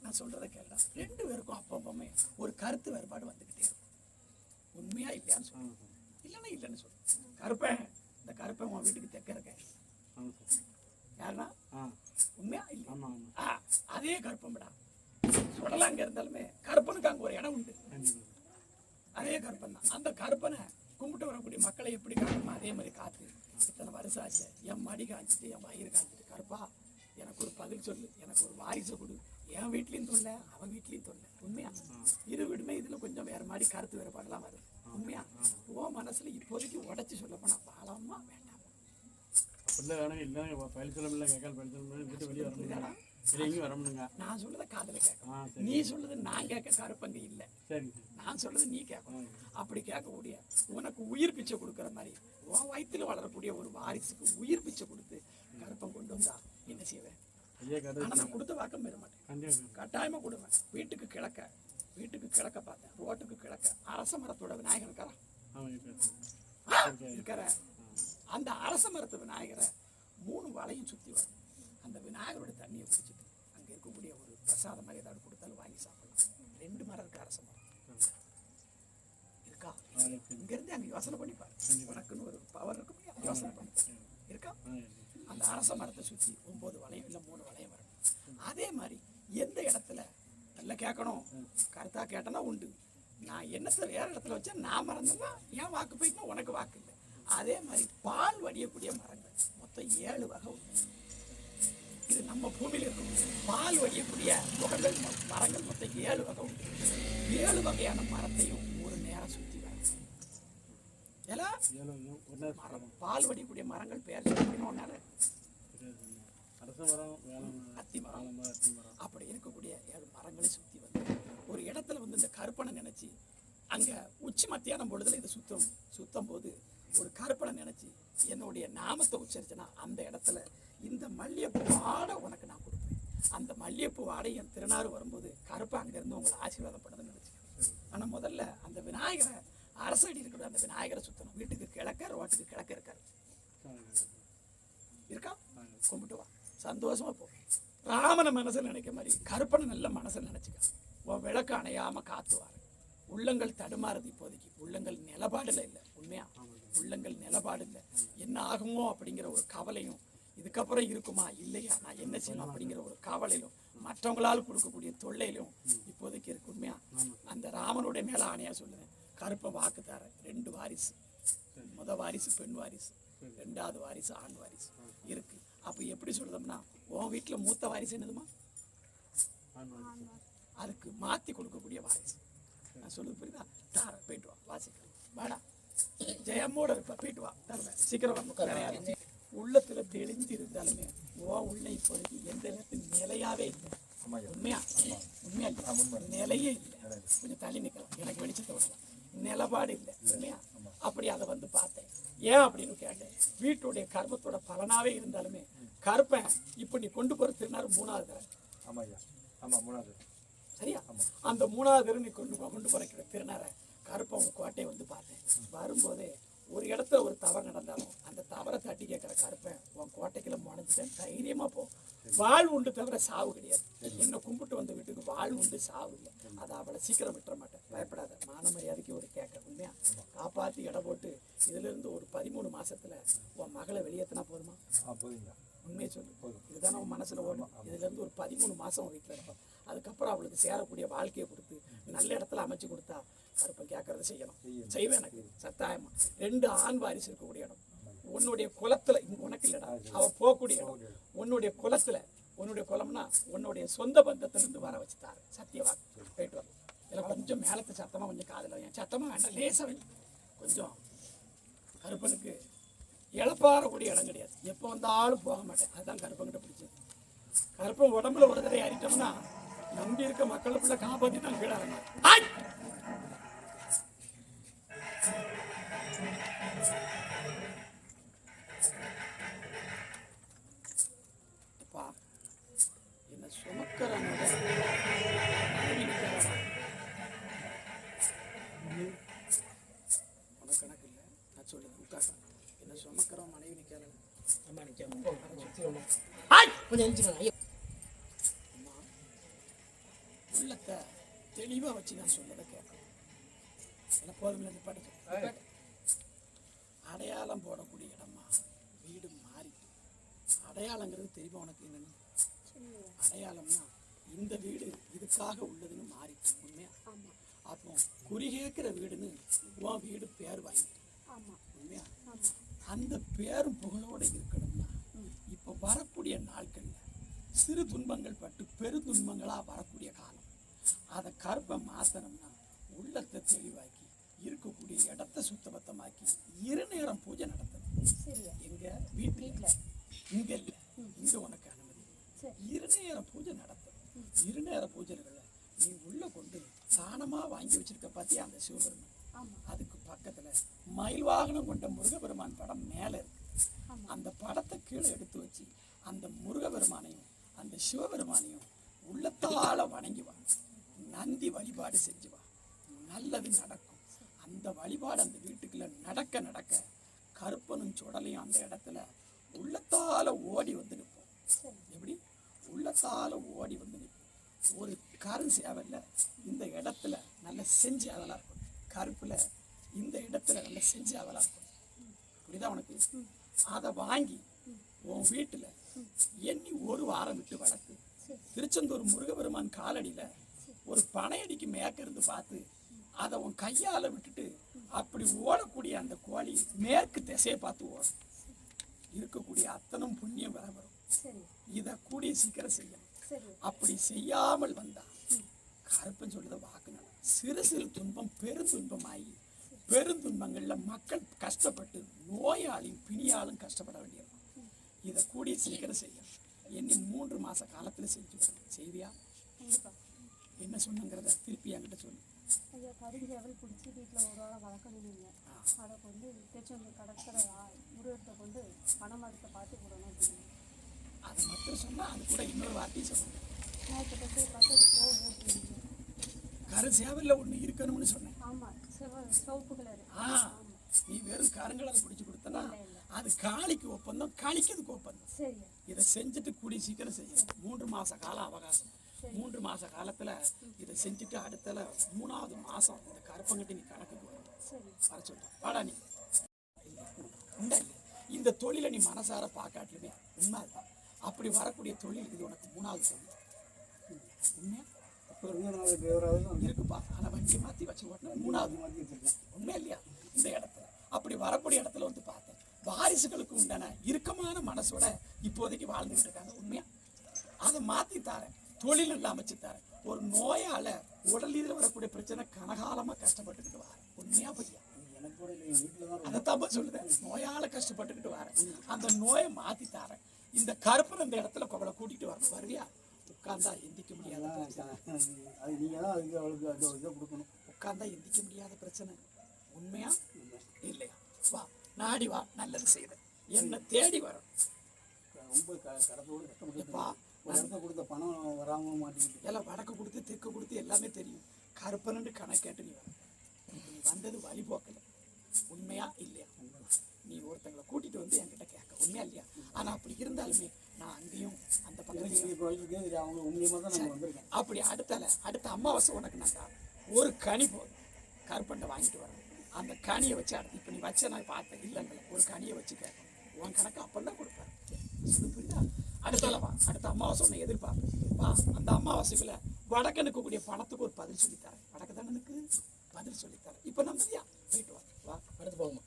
நான் சொல்றதை கேள்டா. 2 பேருக்கும் அப்பப்பமே ஒரு கருத்து வேறுபாடு வந்துக்கிட்டே இருக்கும். உண்மையா இல்லையான்னு சொல்லு. இல்லைன்னா இல்லைன்னு சொல்லு. கருப்பேன், இந்த கருப்பேன் உன் வீட்டுக்கு தெக்க இருக்கேன். யாருன்னா உண்மையா இல்லை? அதே கருப்பம்டா. சுடலாம் அங்கே இருந்தாலுமே கருப்பனுக்கு அங்கே ஒரு இடம் உண்டு. அதே கருப்பன் தான். அந்த கருப்பனை கும்பிட்டு வரக்கூடிய மக்களை எப்படி காணுமோ அதே மாதிரி காத்து இத்தனை வருஷம் ஆச்சு. என் மடி காய்ச்சிட்டு என் வயிறு காய்ச்சிட்டு கருப்பா எனக்கு ஒரு பதில் சொல்லு, எனக்கு ஒரு வாரிசை கொடு. என் வீட்லேயும் தொல்லை, அவன் வீட்லேயும் தொல்லை. உண்மையா? இரு வீடுமே இதில் கொஞ்சம் வேறு மாதிரி கருத்து வேறுபாடெல்லாம் வருது. உண்மையா? ஓ மனசில் இப்போதைக்கு உடச்சி சொல்ல போனால் பாலமா வேண்டாம். நான் சொல்றத காதல கேட்கணும். நீ சொல்றது நான் கேட்க கருப்பங்க இல்லை. நான் சொல்றது நீ கேட்கணும். அப்படி கேட்கக்கூடிய உனக்கு உயிர் பிச்சை கொடுக்குற மாதிரி உன் வயிற்றுல வளரக்கூடிய ஒரு வாரிசுக்கு உயிர் பிச்சை கொடுத்து கருப்பம் கொண்டு வந்தா என்ன செய்வேன்? ஆனா நான் கொடுத்த வாக்கம் பெற மாட்டேன். கட்டாயமா கொடுவேன். வீட்டுக்கு கிழக்க பார்த்தேன். ரோட்டுக்கு கிழக்க அரச மரத்தோட விநாயகர் இருக்கிற அந்த அரச மரத்து விநாயகரை 3 வலையும் சுற்றி வரும். அந்த விநாயகரோட தண்ணியை குடிச்சிட்டு அங்கே இருக்கக்கூடிய ஒரு பிரசாதம் மாதிரி ஏதாவது கொடுத்தாலும் வாங்கி சாப்பிடலாம். 2 மரம் இருக்கு. அரச மரம் இருக்கா? இங்கேருந்து அங்கே யோசனை பண்ணிப்பாரு. உனக்குன்னு ஒரு பவர் இருக்கும். யோசனை பண்ணிப்பாரு. இருக்கா? அந்த அரச மரத்தை சுற்றி 9 வளையம் இல்லை 3 வளையம் வரும். அதே மாதிரி எந்த இடத்துல நல்லா கேட்கணும். கருத்தா கேட்டனா உண்டு. நான் என்னத்தை வேற இடத்துல வச்சா நான் மறந்தேன்னா ஏன் வாக்கு போயிட்டுனா உனக்கு வாக்கு இல்லை. அதே மாதிரி பால் வடியக்கூடிய மரங்கள் மொத்தம் 7 வகை உண்டு. இது நம்ம பூமியில் இருக்கும். பால் வடியக்கூடிய மரங்கள் மொத்தம் 7 வகை உண்டு. 7 வகையான மரத்தையும் ஒரு நேரம் சுற்றி வரும். பால் வடியக்கூடிய மரங்கள் பேர் சொல்லணும்னால அத்தி மரம் அப்படி இருக்கக்கூடிய 7 மரங்களை சுற்றி வந்து ஒரு இடத்துல வந்து இந்த கருப்பனை நினைச்சு அங்க உச்சி மத்தியானம் பொழுதுல இதை சுத்தம் போது ஒரு கருப்பனை நினைச்சு என்னுடைய நாமத்தை உச்சரிச்சேன்னா அந்த இடத்துல இந்த மல்லிகைப்பூ வாடை உனக்கு நான் கொடுப்பேன். அந்த மல்லிகைப்பூ வாடை என் திருநாறு வரும்போது கருப்பை அங்கிருந்து உங்களை ஆசீர்வாதம் பண்ணதுன்னு நினைச்சுக்கேன். ஆனா முதல்ல அந்த விநாயகரை அரசடி இருக்கிற அந்த விநாயகரை சுத்தணும். வீட்டுக்கு கிழக்க ரோட்டுக்கு கிழக்க இருக்காரு இருக்கா, கும்பிட்டு வா, சந்தோஷமா போ. ராமனை மனசில் நினைக்க மாதிரி கருப்பனை நல்ல மனசில் நினைச்சுக்க. உன் விளக்கு அணையாம காத்துவாரு. உள்ளங்கள் தடுமாறுது இப்போதைக்கு, உள்ளங்கள் நிலப்பாடுல இல்லை. உண்மையா உள்ளங்கள் நிலப்பாடு இல்லை. என்ன ஆகுமோ அப்படிங்கிற ஒரு கவலையும், இதுக்கப்புறம் இருக்குமா இல்லையா நான் என்ன செய்யணும் அப்படிங்கிற ஒரு கவலையிலும், மற்றவங்களால் கொடுக்கக்கூடிய தொல்லையிலும் இப்போதைக்கு இருக்கு. உண்மையா அந்த ராமனுடைய மேல ஆணையா சொல்லுவேன், கருப்பை வாக்கு தர 2 வாரிசு, முத வாரிசு பெண் வாரிசு, 2வது வாரிசு ஆண் வாரிசு இருக்கு. அப்ப எப்படி சொல்றோம்னா, உன் வீட்டுல மூத்த வாரிசு என்னதுமா, அதுக்கு மாத்தி கொடுக்கக்கூடிய வாரிசு. நான் சொல்லுது புரியுதா? தார போயிட்டு வா, வாசிக்கலாம் வாடா, ஜெயமோட இருப்ப, போயிட்டு வா, தருவேன் சீக்கிரம் கிடையாது. உள்ளத்துல தெளிஞ்சு இருந்தாலுமே உள்ள இப்போதைக்கு எந்த நேரத்தில் நிலையாவே இல்லை. உண்மையா உண்மையா நிலையே இல்லை. கொஞ்சம் தள்ளி நிற்கலாம், எனக்கு வெளிச்சத்தை விடலாம், நிலப்பாடு இல்லை. உண்மையா அப்படி அதை வந்து பார்த்தேன். ஏன் அப்படின்னு கேட்டேன். வீட்டுடைய கர்மத்தோட பலனாவே இருந்தாலுமே கருப்பேன் இப்ப நீ கொண்டு போற திருநாறு 3வது சரியா, அந்த 3வது நீ கொண்டு போற திருநாரை கருப்பன் கோட்டையை வந்து பார்த்தேன். வரும்போதே ஒரு இடத்துல ஒரு தவறு நடந்தாலும் அந்த தவறை தட்டி கேட்கிற கருப்பேன் உன் கோட்டைக்குள்ள முனைஞ்சிட்டேன், தைரியமா போ. வாழ் உண்டு தவிர சாவு கிடையாது. என்ன கும்பிட்டு வந்த வீட்டுக்கு வாழ் உண்டு சாவு இல்லை. அதை அவளை சீக்கிரம் விட்டுற மாட்டேன், பயப்படாத. மான மரியாதைக்கு ஒரு கேட்க உண்மையா காப்பாற்றி இட போட்டு இதுல இருந்து ஒரு 13 மாசத்துல உன் மகளை வெளியேற்றினா போதுமா? உண்மையை சொல்லு, இதுதானே உன் மனசுல ஓடும். இதுல இருந்து ஒரு 13 மாசம் வீட்டில் இருப்பான். அதுக்கப்புறம் அவளுக்கு சேரக்கூடிய வாழ்க்கையை கொடுத்து நல்ல இடத்துல அமைச்சு கொடுத்தா கருப்பன் கேட்கறத செய்யணும், செய்வேன். எனக்கு சத்தாயமா 2 ஆண் வாரிசு இருக்கக்கூடிய இடம், உன்னுடைய குலத்துல உனக்கு இல்லடா, அவ போகக்கூடிய இடம் உன்னுடைய குலத்துல. உன்னுடைய குலம்னா உன்னுடைய சொந்த பந்தத்திலிருந்து வர வச்சுட்டாரு. சத்தியவாக்கு போயிட்டு வர. இதில் கொஞ்சம் மேலத்து சத்தமா கொஞ்சம் காதல சத்தமா வேண்டாம், லேசவை கொஞ்சம். கருப்பனுக்கு இழப்பாறக்கூடிய இடம் கிடையாது, எப்போ வந்தாலும் போக மாட்டேன். அதுதான் கருப்பன்கிட்ட பிடிச்சது. கருப்பன் உடம்புல ஒரு தடவை அறிட்டோம்னா நம்பி இருக்க மக்களுக்குள்ள காப்பாற்றி தான் கீழே இறங்க. என்ன சுமக்கிறோட உனக்கு கணக்கு இல்லை, நான் சொல்லுது உட்காக்க. என்ன சுமக்கிறோம் மனைவி நிற்காத உள்ளத்தை தெளிவா வச்சு நான் சொல்லதை கேட்கணும். என்ன போதும் படிக்க அடையாளம் போடக்கூடிய இடமா வீடு மாறிட்டு. அடையாளங்கிறது தெரியுமா உனக்கு என்னன்னு? அடையாளம்னா இந்த வீடு இதுக்காக உள்ளதுன்னு மாறிட்டு. உண்மையா அப்போ குறி கேட்கிற வீடுன்னு உன் வீடு பேர் வாங்கிட்டு. உண்மையா அந்த பேரும் புகழோட இருக்கணும்னா இப்ப வரக்கூடிய நாட்கள்ல சிறு துன்பங்கள் பட்டு பெருந்துன்பங்களா வரக்கூடிய காலம். அதை கருப்பை மாத்தணும்னா உள்ளத்தை தெளிவாக்கி இருக்கக்கூடிய இடத்தை சுத்தபத்தமாக்கி 2 நேரம் பூஜை நடத்தணும். எங்க வீட்டுல இங்க இல்லை, இங்க உனக்கு அனுமதி 2 நேரம் பூஜை நடத்தணும். 2 நேர பூஜைகளை நீ உள்ள கொண்டு சாணமா வாங்கி வச்சிருக்க பாத்தியா அந்த சிவபெருமான், அதுக்கு பக்கத்துல மயில் வாகனம் கொண்ட முருகபெருமான் படம் மேல இருக்கு. அந்த படத்தை கீழே எடுத்து வச்சு அந்த முருகபெருமானையும் அந்த சிவபெருமானையும் உள்ளத்தால வணங்கி வா, நந்தி வழிபாடு செஞ்சு வா, நல்லது நடக்கும். அந்த வழிபாடு அந்த வீட்டுக்குள்ள நடக்க நடக்க கருப்பனும் சுடலையும் அந்த இடத்துல உள்ளத்தால ஓடி வந்து நிற்போம். எப்படி உள்ளத்தால ஓடி வந்து நிற்போம். ஒரு கரு சேவல்ல இந்த இடத்துல நல்ல செஞ்சு அதெல்லாம் இருக்கும், கருப்புல இந்த இடத்துல நல்ல செஞ்சு அதெல்லாம் இருக்கும். புரியுதா உனக்கு? அதை வாங்கி உன் வீட்டுல எண்ணி 1 வாரம் விட்டு வளர்த்து திருச்செந்தூர் முருகபெருமான் காலடியில ஒரு பனையடிக்கு மேற்க இருந்து பார்த்து அதை உன் கையால விட்டுட்டு அப்படி ஓடக்கூடிய அந்த கோழி மேற்கு திசையை பார்த்து ஓடும். இருக்கக்கூடிய அத்தனும் புண்ணியம் வர வரும். இதை கூடிய சீக்கிரம் செய்யணும். அப்படி செய்யாமல் வந்தா கருப்பன் சொல்றத வாக்குனால சிறு சிறு துன்பம் பெருந்துன்பமாகி பெருந்துன்பங்கள்ல மக்கள் கஷ்டப்பட்டு நோயாளியும் பிணியாலும் கஷ்டப்பட வேண்டியிருக்கும். இதை கூடிய சீக்கிரம் செய்யணும். என்னை 3 மாச காலத்துல செஞ்சு செய்வியா? என்ன சொன்னங்கிறத திருப்பி என்கிட்ட சொல்லு. ஐயா கருஞ்சேவல் பிடிச்சி வீட்டில் ஒரு வாரம் வளர்க்கணுங்க. அதை கொண்டு திருச்செந்தூர் கடற்கரை முருகத்தை கொண்டு பணமரத்தை பார்த்து கொடுக்கணும் அப்படின்னு. அதை மட்டும் சொன்னா அது கூட இன்னொரு வார்த்தையும் சொல்லுங்க. நான் இப்போ போய் பார்த்து அது போகும் அப்படின்னு. கருஞ்சேவல்ல ஒண்ணு இருக்கணும்னு சொன்னேன். ஆமாம் சிவப்பு கலரு. நீ வெறும் கருங்கலை பிடிச்சி கொடுத்தனா அது காளிக்கு ஒப்பந்தம், காளிக்கிறதுக்கு ஒப்பந்தம். சரி. இதை செஞ்சுட்டு கூடி சீக்கிரம் செய்யணும். 3 மாச கால அவகாசம். 3 மாச காலத்துல இதை செஞ்சுட்டு அடுத்தல 3வது மாசம் இந்த கருப்பங்கிட்ட நீ கணக்குக்கு வரும். வர சொல்றேன். வாடா நீ. உண்டா இல்லையா? இந்த தொழிலை நீ மனசார பார்க்காட்டிலுமே உண்மை அதுதான். அப்படி வரக்கூடிய தொழில் இது உனக்கு 3வது தொழில். உண்மையா இருக்குப்பா. ஆனா வண்டி மாத்தி வச்சு ஓட்டின 3வது உண்மை இல்லையா? இந்த இடத்துல அப்படி வரக்கூடிய இடத்துல வந்து பார்த்தேன். வாரிசுகளுக்கு உண்டான இறுக்கமான மனசோட இப்போதைக்கு வாழ்ந்துகிட்டு இருக்காங்க. உண்மையா? அதை மாத்தி தாரேன். தொழில் நல்லா அமைச்சு தாரேன். ஒரு நோயால உடலில் வரக்கூடிய பிரச்சனை கனகாலமா கஷ்டப்பட்டுக்கிட்டு வரேன். உண்மையா பையா? அதைத்தான் சொல்லுதேன். நோயால கஷ்டப்பட்டுக்கிட்டு வரேன். அந்த நோயை மாத்தி தாரேன். இந்த கருப்பன் இந்த இடத்துல அவளை கூட்டிட்டு வரணும். வருவியா? உட்கார்ந்தா எந்திக்க முடியாத உட்கார்ந்தா எந்திக்க முடியாத பிரச்சனை. உண்மையா இல்லையா? வா, நாடி வா, நல்லது செய்த என்ன தேடி வரும். கொடுத்த பணம் வராம மாட்டேங்குது. எல்லாம் வடக்கு கொடுத்து தெற்கு கொடுத்து எல்லாமே தெரியும். கருப்பனு கணக்கேட்டு நீ வர. நீ வந்தது வழிபோக்கல. உண்மையா இல்லையா? நீ ஒருத்தங்களை கூட்டிட்டு வந்து என்கிட்ட கேட்க. உண்மையா இல்லையா? ஆனா அப்படி இருந்தாலுமே நான் அங்கேயும் அந்த பக்கத்துல அப்படி அடுத்த அமாவாசை உனக்கு நான் ஒரு கனி போதும். கருப்பண்டை வாங்கிட்டு வரேன். அந்த கனியை வச்சு இப்ப நீ வச்ச நான் பார்த்தேன் இல்லைங்கள. ஒரு கனியை வச்சு கேட்கணும். உன் கணக்கு அப்பந்தான் கொடுப்பாரு. புரியுதா? அடுத்தால வா. அடுத்த அமாவாசை உன்னை எதிர்பார்ப்பேன். வா, அந்த அமாவாசைக்குள்ள வடக்கனுக்கு கூடிய பணத்துக்கு ஒரு பதில் சொல்லித்தரேன். வடக்கு தானனுக்கு பதில் சொல்லித்தரேன். இப்ப நம்பியா? போயிட்டு வா. வா, அடுத்து போகுமா?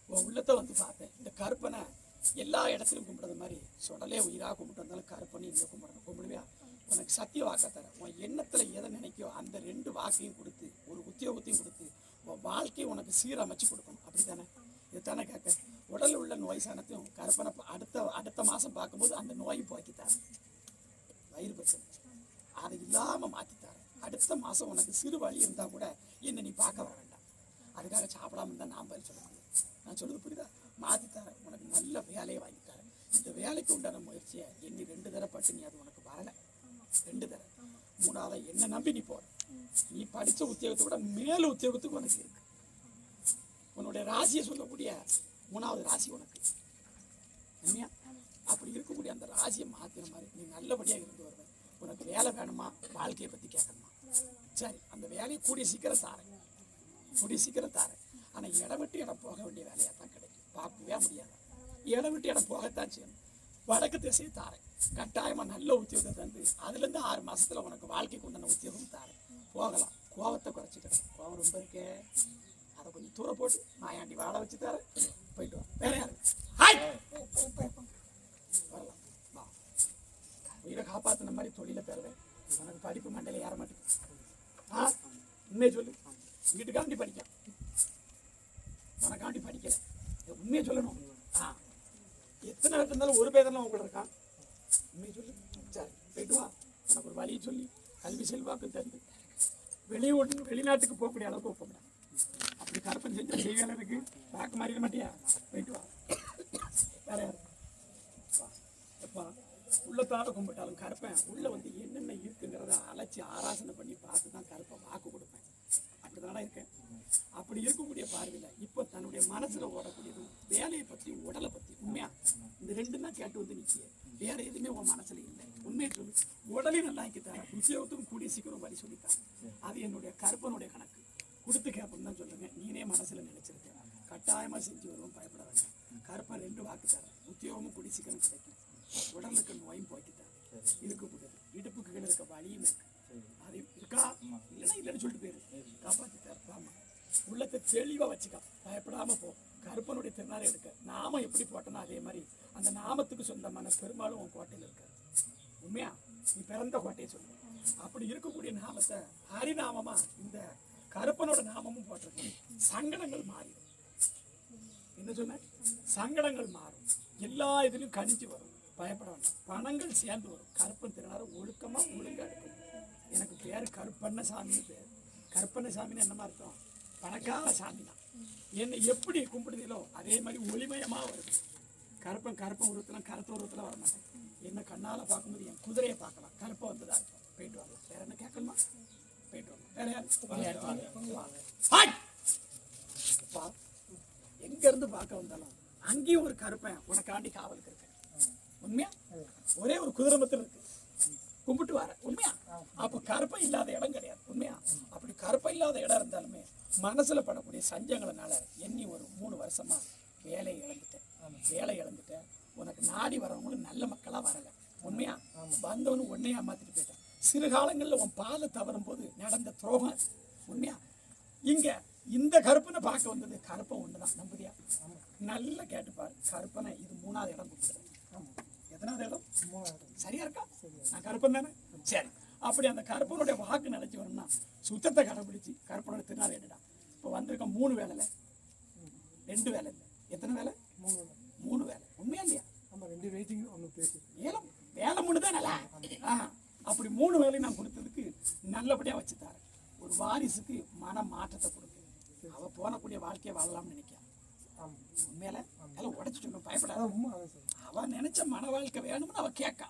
உன் உள்ளத்தை வந்து பார்த்தேன். இந்த கருப்பனை எல்லா இடத்துலையும் கும்பிடுறது மாதிரி சொடலே உயிராக கும்பிட்டு வந்தாலும் கருப்பனை இங்கே கும்பிடணும். கும்பிடுவியா? உனக்கு சத்திய வாக்க தரேன். உன் எண்ணத்துல எதை நினைக்கோ அந்த 2 வாக்கையும் கொடுத்து ஒரு உத்தியோகத்தையும் கொடுத்து உன் வாழ்க்கையை உனக்கு சீரமைச்சு கொடுக்கணும். அப்படித்தானே? இதுதானே கேட்க. உடலில் உள்ள நோய் சாணத்தையும் கருப்பனை அடுத்த மாசம் பார்க்கும்போது அந்த நோயும் போக்கித்தாரேன். வயிறு பிரச்சனை அதை இல்லாம மாத்தித்தாரேன். அடுத்த மாசம் உனக்கு சிறு வழி இருந்தா கூட என்ன நீ பார்க்க வர வேண்டாம். அதுக்காக சாப்பிடாம இருந்தா நான் பதில் சொல்ல முடியும். நான் சொல்றது புரியுதா? மாத்தித்தாரேன். உனக்கு நல்ல வேலையை வாங்கித்தாரேன். இந்த வேலைக்கு உண்டான முயற்சியை எண்ணி 2 தடவை பட்டு நீ அது உனக்கு வரல. 2 தடவை. 3வது என்ன நம்பி நீ போற. நீ படிச்ச உத்தியோகத்தை விட மேல உத்தியோகத்துக்கு உனக்கு இருக்கு. உன்னுடைய ராசியை சொல்லக்கூடிய 3வது ராசி உனக்கு. உண்மையா? அப்படி இருக்கக்கூடிய அந்த ராசியை மாத்திர மாதிரி நீ நல்லபடியா இருந்து வருவேன். உனக்கு வேலை வேணுமா? வாழ்க்கையை பத்தி கேட்கணுமா? சரி, அந்த வேலையை கூடிய சீக்கிரம் தாரேன். கூடிய சீக்கிரம் தாரேன். ஆனா இடம் விட்டு இடம் போக வேண்டிய வேலையா தான் கிடைக்கும். பார்க்கவே முடியாது. இடம் விட்டு இடம் போகத்தான் செய்யணும். வடக்கு திசையை தாரேன். கட்டாயமா நல்ல உத்தியோகத்தை தந்து அதுல இருந்து 6 மாசத்துல உனக்கு வாழ்க்கைக்கு உண்டான உத்தியோகம் தாரேன். போகலாம். கோவத்தை குறைச்சிக்கிறேன். கோவம் ரொம்ப இருக்கே, அதை கொஞ்சம் தூர போட்டு நாயாண்டி வாழ வச்சு தரேன். போயிட்டு வா. வேற யாரு? வரலாம். வா. உயிரை காப்பாத்தின மாதிரி தொழில பெறுவேன். உனக்கு படிப்பு மண்டையில ஏற மாட்டேங்குது. உண்மையை சொல்லு. வீட்டுக்காண்டி படிக்க உனக்காண்டி படிக்கல. உண்மையை சொல்லணும். எத்தனை பேர் இருந்தாலும் ஒரு பேர் தானே உங்களை இருக்கான். உண்மையை சொல்லு. சரி, போயிட்டு வா. எனக்கு ஒரு வழியை சொல்லி கல்வி செல்வாக்கு தந்து வெளிநாட்டுக்கு போகக்கூடிய அளவுக்கு ஒப்பமிடா. அப்படி கருப்பன் செஞ்ச செய்வேல இருக்கு. பார்க்க மாறிட மாட்டியா? போயிட்டு வா. வேற யாரு? வா. எப்பா உள்ளத்தால கும்பிட்டாலும் கருப்பேன் உள்ள வந்து என்னென்ன இருக்குங்கிறத அழைச்சி ஆராசனை பண்ணி பார்த்து தான் கருப்பை வாக்கு கொடுப்பேன். அப்படிதானே இருக்கேன். அப்படி இருக்கக்கூடிய பார்வையில் இப்போ தன்னுடைய மனசுல ஓடக்கூடியதும் வேலையை பற்றி உடலை பற்றி உண்மையா இந்த 2 தான் கேட்டு வந்து நிற்கிய. வேற எதுவுமே உன் மனசுல இல்லை. உண்மையை சொல்லு. உடலையும் நல்லா ஆக்கித்தார. உத்தியோகத்துக்கும் கூடிய சீக்கிரம் வழி சொல்லித்தாங்க. அது என்னுடைய கருப்பனுடைய கணக்கு. கொடுத்து கேட்போம் தான் சொல்லுங்க. நீனே மனசுல நினைச்சிருக்கேன். கட்டாயமா செஞ்சு வருவோம். பயப்பட வேண்டாம். கருப்பன் 2 வாக்கு தரேன். உத்தியோகமும் கூடிய சீக்கிரம் கிடைக்கும். உடலுக்கு நோயும் போய்க்கிட்டார். இருக்கக்கூடாது. இடுப்புக்கு கீழே இருக்க வழியும் இருக்கு. அது இருக்கா இல்லைன்னு சொல்லிட்டு போயிரு. காப்பாற்றிட்டார். ஆமா, உள்ளத்தை தெளிவா வச்சுக்கா. பயப்படாம போ. கருப்பனுடைய திருநாளை எடுக்க நாமம் எப்படி போட்டோன்னா அதே மாதிரி அந்த நாமத்துக்கு சொந்தமான பெரும்பாலும் உன் கோட்டையில் இருக்காரு. உண்மையா? நீ பிறந்த கோட்டையை சொல்லு. அப்படி இருக்கக்கூடிய நாமத்தை ஹரிநாமமா இந்த கருப்பனோட நாமமும் போட்டிருக்கு. சங்கடங்கள் மாறிடும். என்ன சொன்ன? சங்கடங்கள் மாறும். எல்லா இதுலையும் கணிஞ்சு வரும். பயப்பட வேண்டாம். பணங்கள் சேர்ந்து வரும். கருப்பன் திருநாறு ஒழுக்கமா ஒழுங்கா எடுக்கணும். எனக்கு பேர் கருப்பண்ணசாமின்னு பேர். கருப்பண்ணசாமின்னு என்னமா அர்த்தம்? பணக்கார சாமி தான். என்னை எப்படி கும்பிடுதீங்களோ அதே மாதிரி ஒளிமயமா வருது. கருப்பன் உருவத்தில் கருத்த உருவத்தில் வர மாட்டேன். என்ன கண்ணால் பார்க்கும்போது என் குதிரையை பார்க்கலாம். கருப்பை வந்ததா இருக்கும். போயிட்டு வரலாம். வேற என்ன கேட்கணுமா? போயிட்டு வரலாம். வேற யாரும் எங்க இருந்து பார்க்க வந்தாலும் அங்கேயும் ஒரு கருப்பன் உனக்காண்டி காவலுக்கு இருக்கேன். உண்மையா? ஒரே ஒரு குதிரை மத்திரம் இருக்கு. கும்பிட்டு வர உண்மையா? அப்போ கருப்பை இல்லாத இடம் கிடையாது. உண்மையா? அப்படி கருப்பை இல்லாத இடம் இருந்தாலுமே மனசுல படக்கூடிய சஞ்சங்களனால எண்ணி ஒரு 3 வருஷமா வேலையை இழந்துட்டேன். உனக்கு நாடி வரவங்களும் நல்ல மக்களா வரல. உண்மையா? வந்தவனு உன்னையா மாத்திட்டு போயிட்டான். சிறு காலங்களில் உன் பாதை தவறும் போது நடந்த துரோகம். உண்மையா? இங்க இந்த கருப்பனை பார்க்க வந்தது கருப்பன் ஒண்ணுதான். நம்புறியா? நல்லா கேட்டுப்பாரு. கருப்பனை இது 3ஆவது இடம் கொடுத்துறேன். எத்தனாவது இடம்? 3ஆவது. சரியா இருக்கா? நான் கருப்பன் தானே? சரி. அப்படி அந்த கருப்பனுடைய வாக்கு நினைச்சு வரணும்னா சுத்தத்தை கடைபிடிச்சு கருப்பனோட திருநாள் எடுடா. இப்போ வந்திருக்க 3 வேலை இல்லை, 2 வேலை இல்லை. எத்தனை வேலை? 3 வேலை. உண்மையா இல்லையா? நம்ம 2 வெயிட்டிங் ஒன்று பேசி ஏலம் வேலை 3 தான் நல்லா. அப்படி 3 வேலையும் நான் கொடுத்ததுக்கு நல்லபடியா வச்சு தரேன். ஒரு வாரிசுக்கு மன மாற்றத்தை கொடுக்கு. அவ போனக்கூடிய வாழ்க்கையை வாழலாம்னு நினைக்கிறேன். உண்மையில அதெல்லாம் உடைச்சு சொல்ல பயப்படாத. அவ நினைச்ச மன வாழ்க்கை வேணும்னு அவ கேட்கா.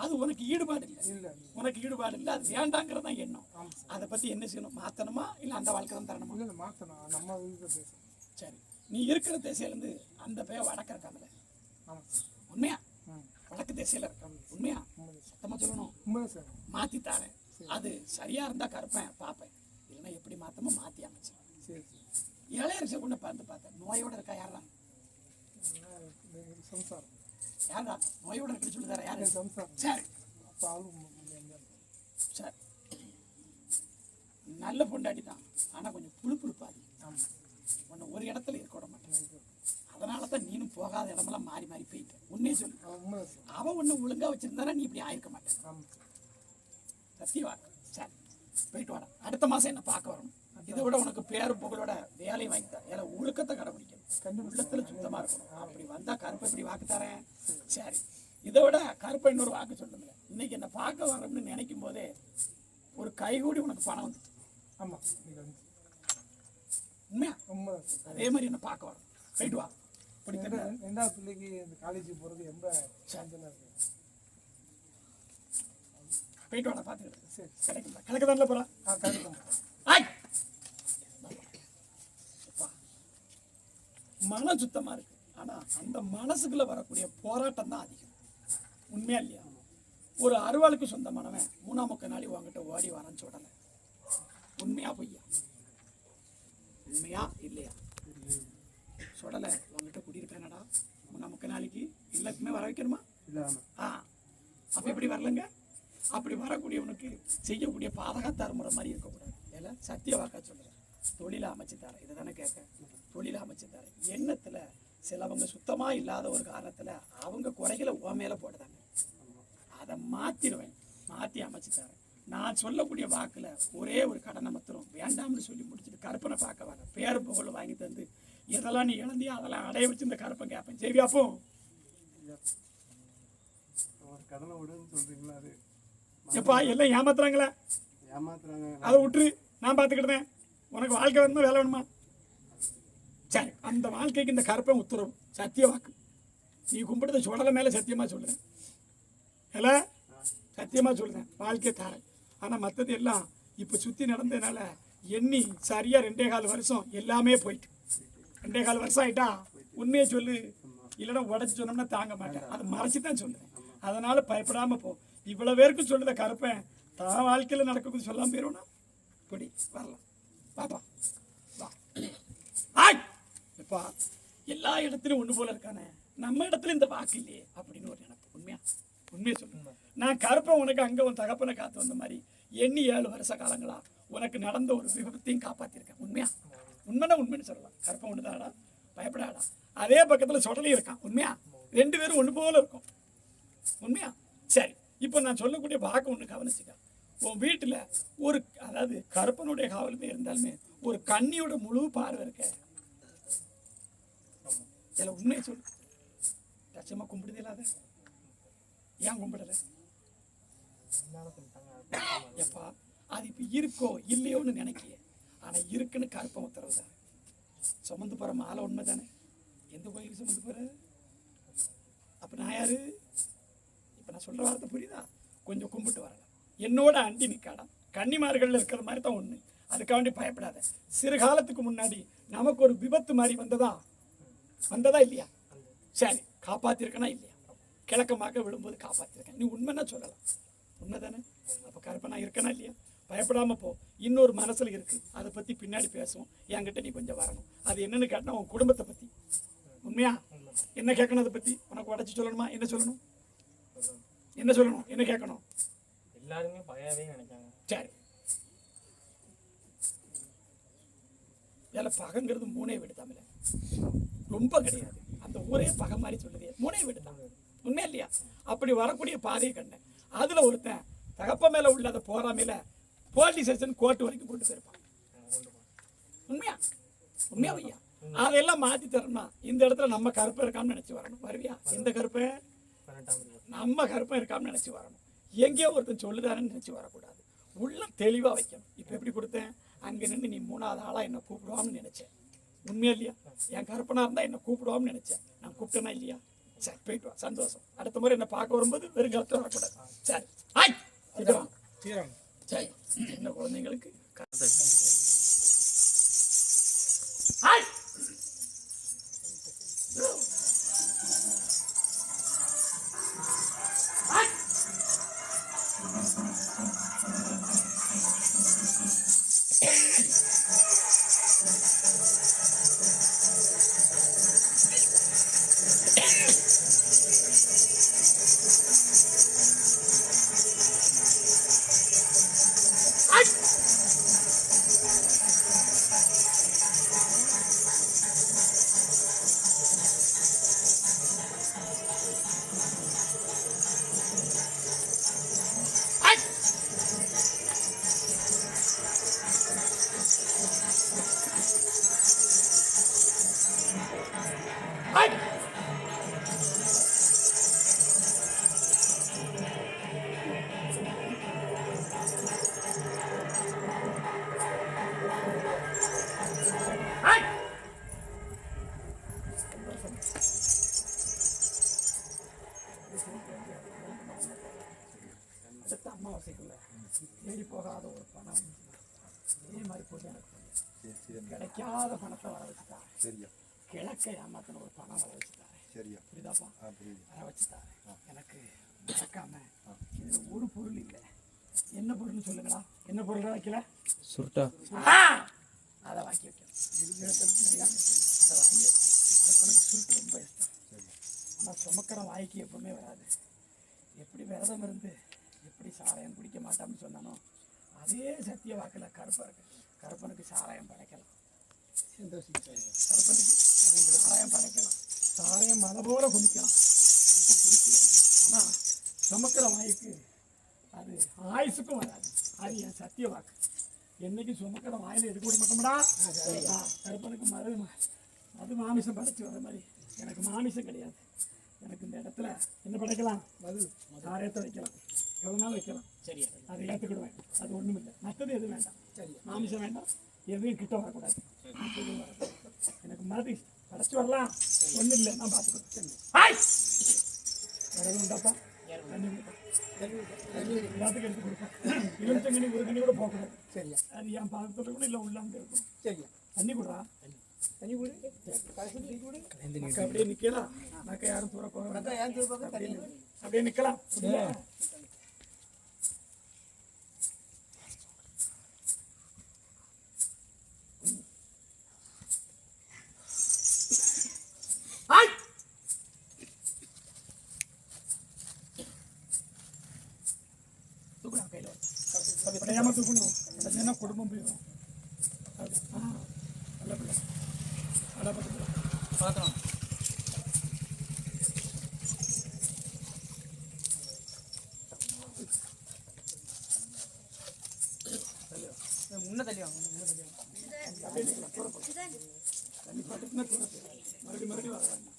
அது உனக்கு ஈடுபாடு இல்லை. உனக்கு ஈடுபாடு இல்லை. அது வேண்டாங்கிறது தான் எண்ணம். அதை பத்தி என்ன செய்யணும்? மாத்தணுமா இல்லை அந்த வாழ்க்கை தான் தரணுமா? மாற்றணும். நம்ம சரி, நீ இருக்கிற திசையிலேருந்து அந்த பையன் வடக்க இருக்காமல. உண்மையா? வடக்கு திசையில இருக்காங்க. உண்மையா? சத்தமா சொல்லணும். மாத்தித்தாரேன். அது சரியா இருந்தா கருப்பேன் பார்ப்பேன். இல்லைன்னா எப்படி மாத்தமோ மாத்தி அமைச்சேன். இளையரசை கொண்டு பார்த்தேன். நோயோட இருக்கா? யாரா? யாரா நோயோட இருக்குன்னு சொல்லி தர? யாரு? சரி சரி, நல்ல பொண்டாட்டி தான். ஆனா கொஞ்சம் புழுப்புழுப்பாதி. உன்னை ஒரு இடத்துல இருக்க விட மாட்டேன். அதனால தான் நீனும் போகாத இடமெல்லாம் மாறி மாறி போயிட்ட. உன்னே சொல்லு. அவன் ஒண்ணு ஒழுங்கா வச்சிருந்தானா நீ இப்படி ஆயிருக்க மாட்டேன். சத்தியவா? சரி, போயிட்டு வாடா. அடுத்த மாசம் என்ன பார்க்க வரணும். இதை விட உனக்கு பேரு புகழோட வேலையை வாங்கித்தேன். ஏன்னா ஒழுக்கத்தை கடைபிடிக்கணும். உள்ளத்துல சுத்தமா இருக்கணும். அப்படி வந்தா கருப்பை இப்படி வாக்கு தரேன். சரி, இதை விட கருப்பை இன்னொரு வாக்கு சொல்லுங்க. இன்னைக்கு என்ன பார்க்க வரணும்னு நினைக்கும் போதே ஒரு கைகூடி உனக்கு பணம் வந்துட்டு. ஆமா, உண்மையா? அதே மாதிரி என்ன பார்க்க வரும். போயிட்டு வா. 2வது பிள்ளைக்கு இந்த காலேஜ் போறது ரொம்ப சான்சலா இருக்கு. போயிட்டு வாடா. பார்த்துக்கிட்டு சரி கிடைக்கும். கிழக்கு போறா. மன சுத்தமா இருக்கு. ஆனா அந்த மனசுக்குள்ள வரக்கூடிய போராட்டம் தான் அதிகம். உண்மையா இல்லையா? ஒரு அருவாளுக்கு சொந்தமானவன் 3ஆம் நாளி உங்ககிட்ட ஓடி வரேன்னு சொல்லல. உண்மையா பொய்யா? உண்மையா இல்லையா? சொல்லல. உங்ககிட்ட குடியிருப்பேனடா 3ஆம் நாளைக்கு எல்லாத்துக்குமே வர வைக்கணுமா? அப்ப எப்படி வரலங்க? அப்படி வரக்கூடியவனுக்கு செய்யக்கூடிய பாதகத்தார் முறை மாதிரி இருக்கக்கூடாது. ஏன்னா சத்திய வாக்கா சொல்றேன். தொழிலை அமைச்சு தரேன். இதை தானே கேட்க? தொழிலை அமைச்சு தரேன். எண்ணத்துல சிலவங்க சுத்தமா இல்லாத ஒரு காரணத்துல அவங்க குறைகளை உன் மேல போடுறாங்க. அதை மாத்திடுவேன். மாத்தி அமைச்சு தரேன். நான் சொல்லக்கூடிய வாக்குல ஒரே ஒரு கடனை மாத்திரம் வேண்டாம்னு சொல்லி முடிச்சுட்டு கருப்பனை பார்க்க வர பேரு புகழ் வாங்கி தந்து எதெல்லாம் நீ இழந்தியா அதெல்லாம் அடைய வச்சு இந்த கருப்பன் கேட்பேன். சரி, அப்போ கடனை விடுன்னு சொல்றீங்களா? அது எப்பா எல்லாம் ஏமாத்துறாங்களா? அதை விட்டுரு. நான் பார்த்துக்கிட்டேன். உனக்கு வாழ்க்கை வேணுமா வேலை வேணுமா? சரி, அந்த வாழ்க்கைக்கு இந்த கருப்பன் உத்தரவு. சத்திய வாக்கு. நீ கும்பிடுத சுடலை மேல சத்தியமா சொல்றேன். இல்ல சத்தியமா சொல்றேன். வாழ்க்கை தாரேன். ஆனா மற்றது எல்லாம் இப்ப சுத்தி நடந்ததுனால எண்ணி சரியா 2.25 வருஷம் எல்லாமே போயிட்டு. 2.25 வருஷம் ஆயிட்டா உண்மையை சொல்லு. இல்லைன்னா உடச்சு சொன்னோம்னா தாங்க மாட்டேன். அதை மறைச்சுதான் சொல்றேன். அதனால பயப்படாம போ. இவ்வளவு பேருக்கு சொல்லுத கருப்பேன் தான் வாழ்க்கையில நடக்குது சொல்லாம போயிருவோம்னா இப்படி வரலாம். பாப்பா வா. எப்பா எல்லா இடத்துலயும் ஒண்ணு போல இருக்கானே, நம்ம இடத்துல இந்த வாக்கு இல்லையே அப்படின்னு ஒரு நினைப்பு. உண்மையை சொல்லுங்க. நான் கருப்பை உனக்கு அங்க உன் தகப்பனை காத்து வந்த மாதிரி எண்ணி 7 வருஷ காலங்களா உனக்கு நடந்த ஒரு விபத்தையும் காப்பாத்திருக்கேன். உண்மையா? உண்மைன்னு சொல்லலாம். கருப்பை ஒண்ணுதாடா, பயப்படாடா. அதே பக்கத்துல சொடலையும் இருக்கான். உண்மையா? 2 பேரும் ஒண்ணு போல இருக்கும். உண்மையா? சரி, இப்போ நான் சொல்லக்கூடிய வாக்கு ஒண்ணு கவனிச்சுக்க. உன் வீட்டுல ஒரு அதாவது கருப்பனுடைய காவலுமே இருந்தாலுமே ஒரு கண்ணியோட முழு பார்வை இருக்க. உண்மையை சொல்லு. லட்சமா கும்பிடுது இல்லாத ஏன் கும்பிடல? எப்பா அது இப்போ இருக்கோ இல்லையோன்னு நினைக்கிய, ஆனால் இருக்குன்னு கருப்பம் உத்தரவு தான். சுமந்து போகிற மாலை உண்மை தானே? எந்த கோயிலுக்கு சுமந்து போகிற? அப்போ நான் யாரு? இப்போ நான் சொல்கிற வார்த்தை புரியுதா? கொஞ்சம் கும்பிட்டு வரலாம், என்னோட அண்டி நிற்காடா. கன்னிமார்கள் இருக்கிற மாதிரி தான் ஒன்று, அதுக்காண்டி பயப்படாத. சிறு காலத்துக்கு முன்னாடி நமக்கு ஒரு விபத்து மாதிரி வந்ததா இல்லையா? சரி, காப்பாற்றிருக்கனா இல்லையா? கிழக்கமாக விழும்போது காப்பாற்றிருக்கேன். நீ உண்மைன்னா சொல்லலாம், உண்மை தானே? அப்போ கருப்பனா இருக்கனா இல்லையா? பயப்படாமல் போ. இன்னொரு மனசில் இருக்குது, அதை பற்றி பின்னாடி பேசுவோம். என்கிட்ட நீ கொஞ்சம் வரணும். அது என்னன்னு கேட்டால் உன் குடும்பத்தை பற்றி. உண்மையா? என்ன கேட்கணும்? அதை பற்றி உனக்கு உடச்சி சொல்லணுமா? என்ன சொல்லணும்? என்ன சொல்லணும்? என்ன கேட்கணும்? எல்லாருமே பகையாவே நினைக்காங்க. சரி, இதில் பகைங்கிறது 3 வீடு தமிழ ரொம்ப கிடையாது. அந்த ஊரே பகை மாதிரி சொல்லுதே, 3 வீடு தான். உண்மையா இல்லையா? அப்படி வரக்கூடிய பாதையை கண்டேன். அதில் ஒருத்தன் தகப்ப மேலே உள்ள அதை போறாமையில போலீஸ் ஸ்டேஷன் கோர்ட்டு வரைக்கும் கொண்டு போயிருப்பான். உண்மையா? உண்மையா ஐயா? அதெல்லாம் மாற்றி தரணும்னா இந்த இடத்துல நம்ம கருப்பை இருக்காமனு நினச்சி வரணும். வருவியா? எந்த கருப்பை? நம்ம கருப்பை இருக்காமனு நினச்சி வரணும். எங்கேயோ ஒருத்தன் சொல்லுதாருன்னு நினச்சி வரக்கூடாது. உள்ள தெளிவாக வைக்கணும். இப்போ எப்படி கொடுத்தேன்? அங்கே நின்று நீ 3வது ஆளாக என்னை கூப்பிடுவான்னு நினச்சேன். உண்மையா இல்லையா? என் கருப்பனாக இருந்தால் என்னை கூப்பிடுவான்னு நினச்சேன். நான் கூப்பிட்டேனா இல்லையா? சரி, போயிட்டு வா, சந்தோஷம். அடுத்த முறை என்னை பார்க்க வரும்போது வெறும் கருத்து வரக்கூடாது. சரி, ஆய் சரி. என்ன குழந்தைங்களுக்கு ஆய் அமாவாசைக்குள்ள தேடி போகாத ஒரு பணம் இதே மாதிரி போட்டு எனக்கு கிடைக்காத பணத்தை வர வச்சுட்டாரு. சரியா? கிழக்க ஏமாத்தின ஒரு பணம் வர வச்சுட்டாரு. சரியா? புரியுதாப்பா? வர வச்சுட்டாரு. எனக்கு மறக்காம இதில் ஒரு பொருள் இல்லை. என்ன பொருள்னு சொல்லுங்களா? என்ன பொருள் வைக்கல? சுருட்டா. அதை வாங்கி வைக்கணும். அதை வாங்கி வைக்கணும். சுருட்டு ரொம்ப இஷ்டம். ஆனால் சுமக்கிற வாய்க்கு எப்பவுமே வராது. எப்படி விரதம் இருந்து எப்படி சாராயம் குடிக்க மாட்டான்னு சொன்னானோ அதே சத்திய வாக்கில் கருப்பனுக்கு சாராயம் படைக்கலாம். கருப்பனுக்கு சாராயம் படைக்கலாம். சாராயம் மழை போல குடிக்கலாம். ஆனால் சுமக்கிற வாய்க்கு அது ஆயுசுக்கும் வராது. அது என் சத்திய வாக்கு. என்னைக்கு சுமக்கிற வாயில் எடுக்க விட மாட்டோம்டா. கருப்பனுக்கு மது மாமிசம் படைச்சி வர மாதிரி எனக்கு மாமிசம் கிடையாது. எனக்கு இந்த இடத்துல என்ன படைக்கலாம்? சாராயத்தை வைக்கலாம். எவ்வளோ நாள் வைக்கலாம். சரியா? அதை ஏற்றுக்கிடுவேன். அது ஒன்றும் இல்லை. மற்றது எதுவும் வேண்டாம். சரி, மாமிசம் வேண்டாம். எதுவும் கிட்ட வரக்கூடாது. எனக்கு மது படைச்சி வரலாம். ஒன்றும் இல்லை, நான் பார்த்துக்கிறேன். வரது உண்டாப்பா? தண்ணி எல்லாத்துக்கும் எடுத்து கொடுப்பேன். இளஞ்சங்கனி ஒரு தண்ணி கூட போகக்கூடாது. சரியா? அது என் பாதத்தில் கூட இல்லை, உள்ளாங்க இருக்கும். சரியா? தண்ணி கொடுறா. தண்ணி கொடு. அப்படியே நிக்கலாம். நக்க யாரும் தூர போக அப்படியே நிக்கலாம். கையில தூக்கணும். குடும்பம் போயிடும். நல்ல பிள்ளை பார்க்கலாம். முன்ன தள்ளி வாங்க. தண்ணி பார்த்துட்டுனா மறுபடியும் வர வேண்டாம்.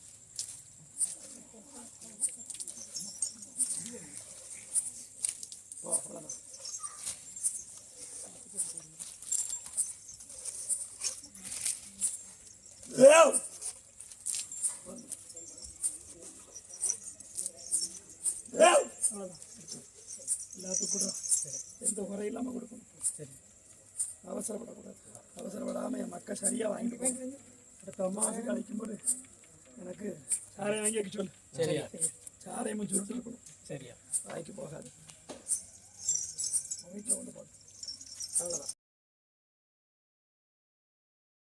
ஏவ். ஏவ். அவ்வளவுதான். எல்லாத்துக்கும் கூட எந்த குறையும் இல்லாமல் கொடுக்கணும். சரி, அவசரப்படக்கூடாது. அவசரப்படாமல் என் மக்கள் சரியாக வாங்கிட்டு போங்க. அடுத்த அம்மாவுக்கு அழைக்கும்போது எனக்கு சாரையை வாங்கி வைக்க சொல்லு. சரியா? சாரையும் சுருட்டு இருக்கணும். சரியா?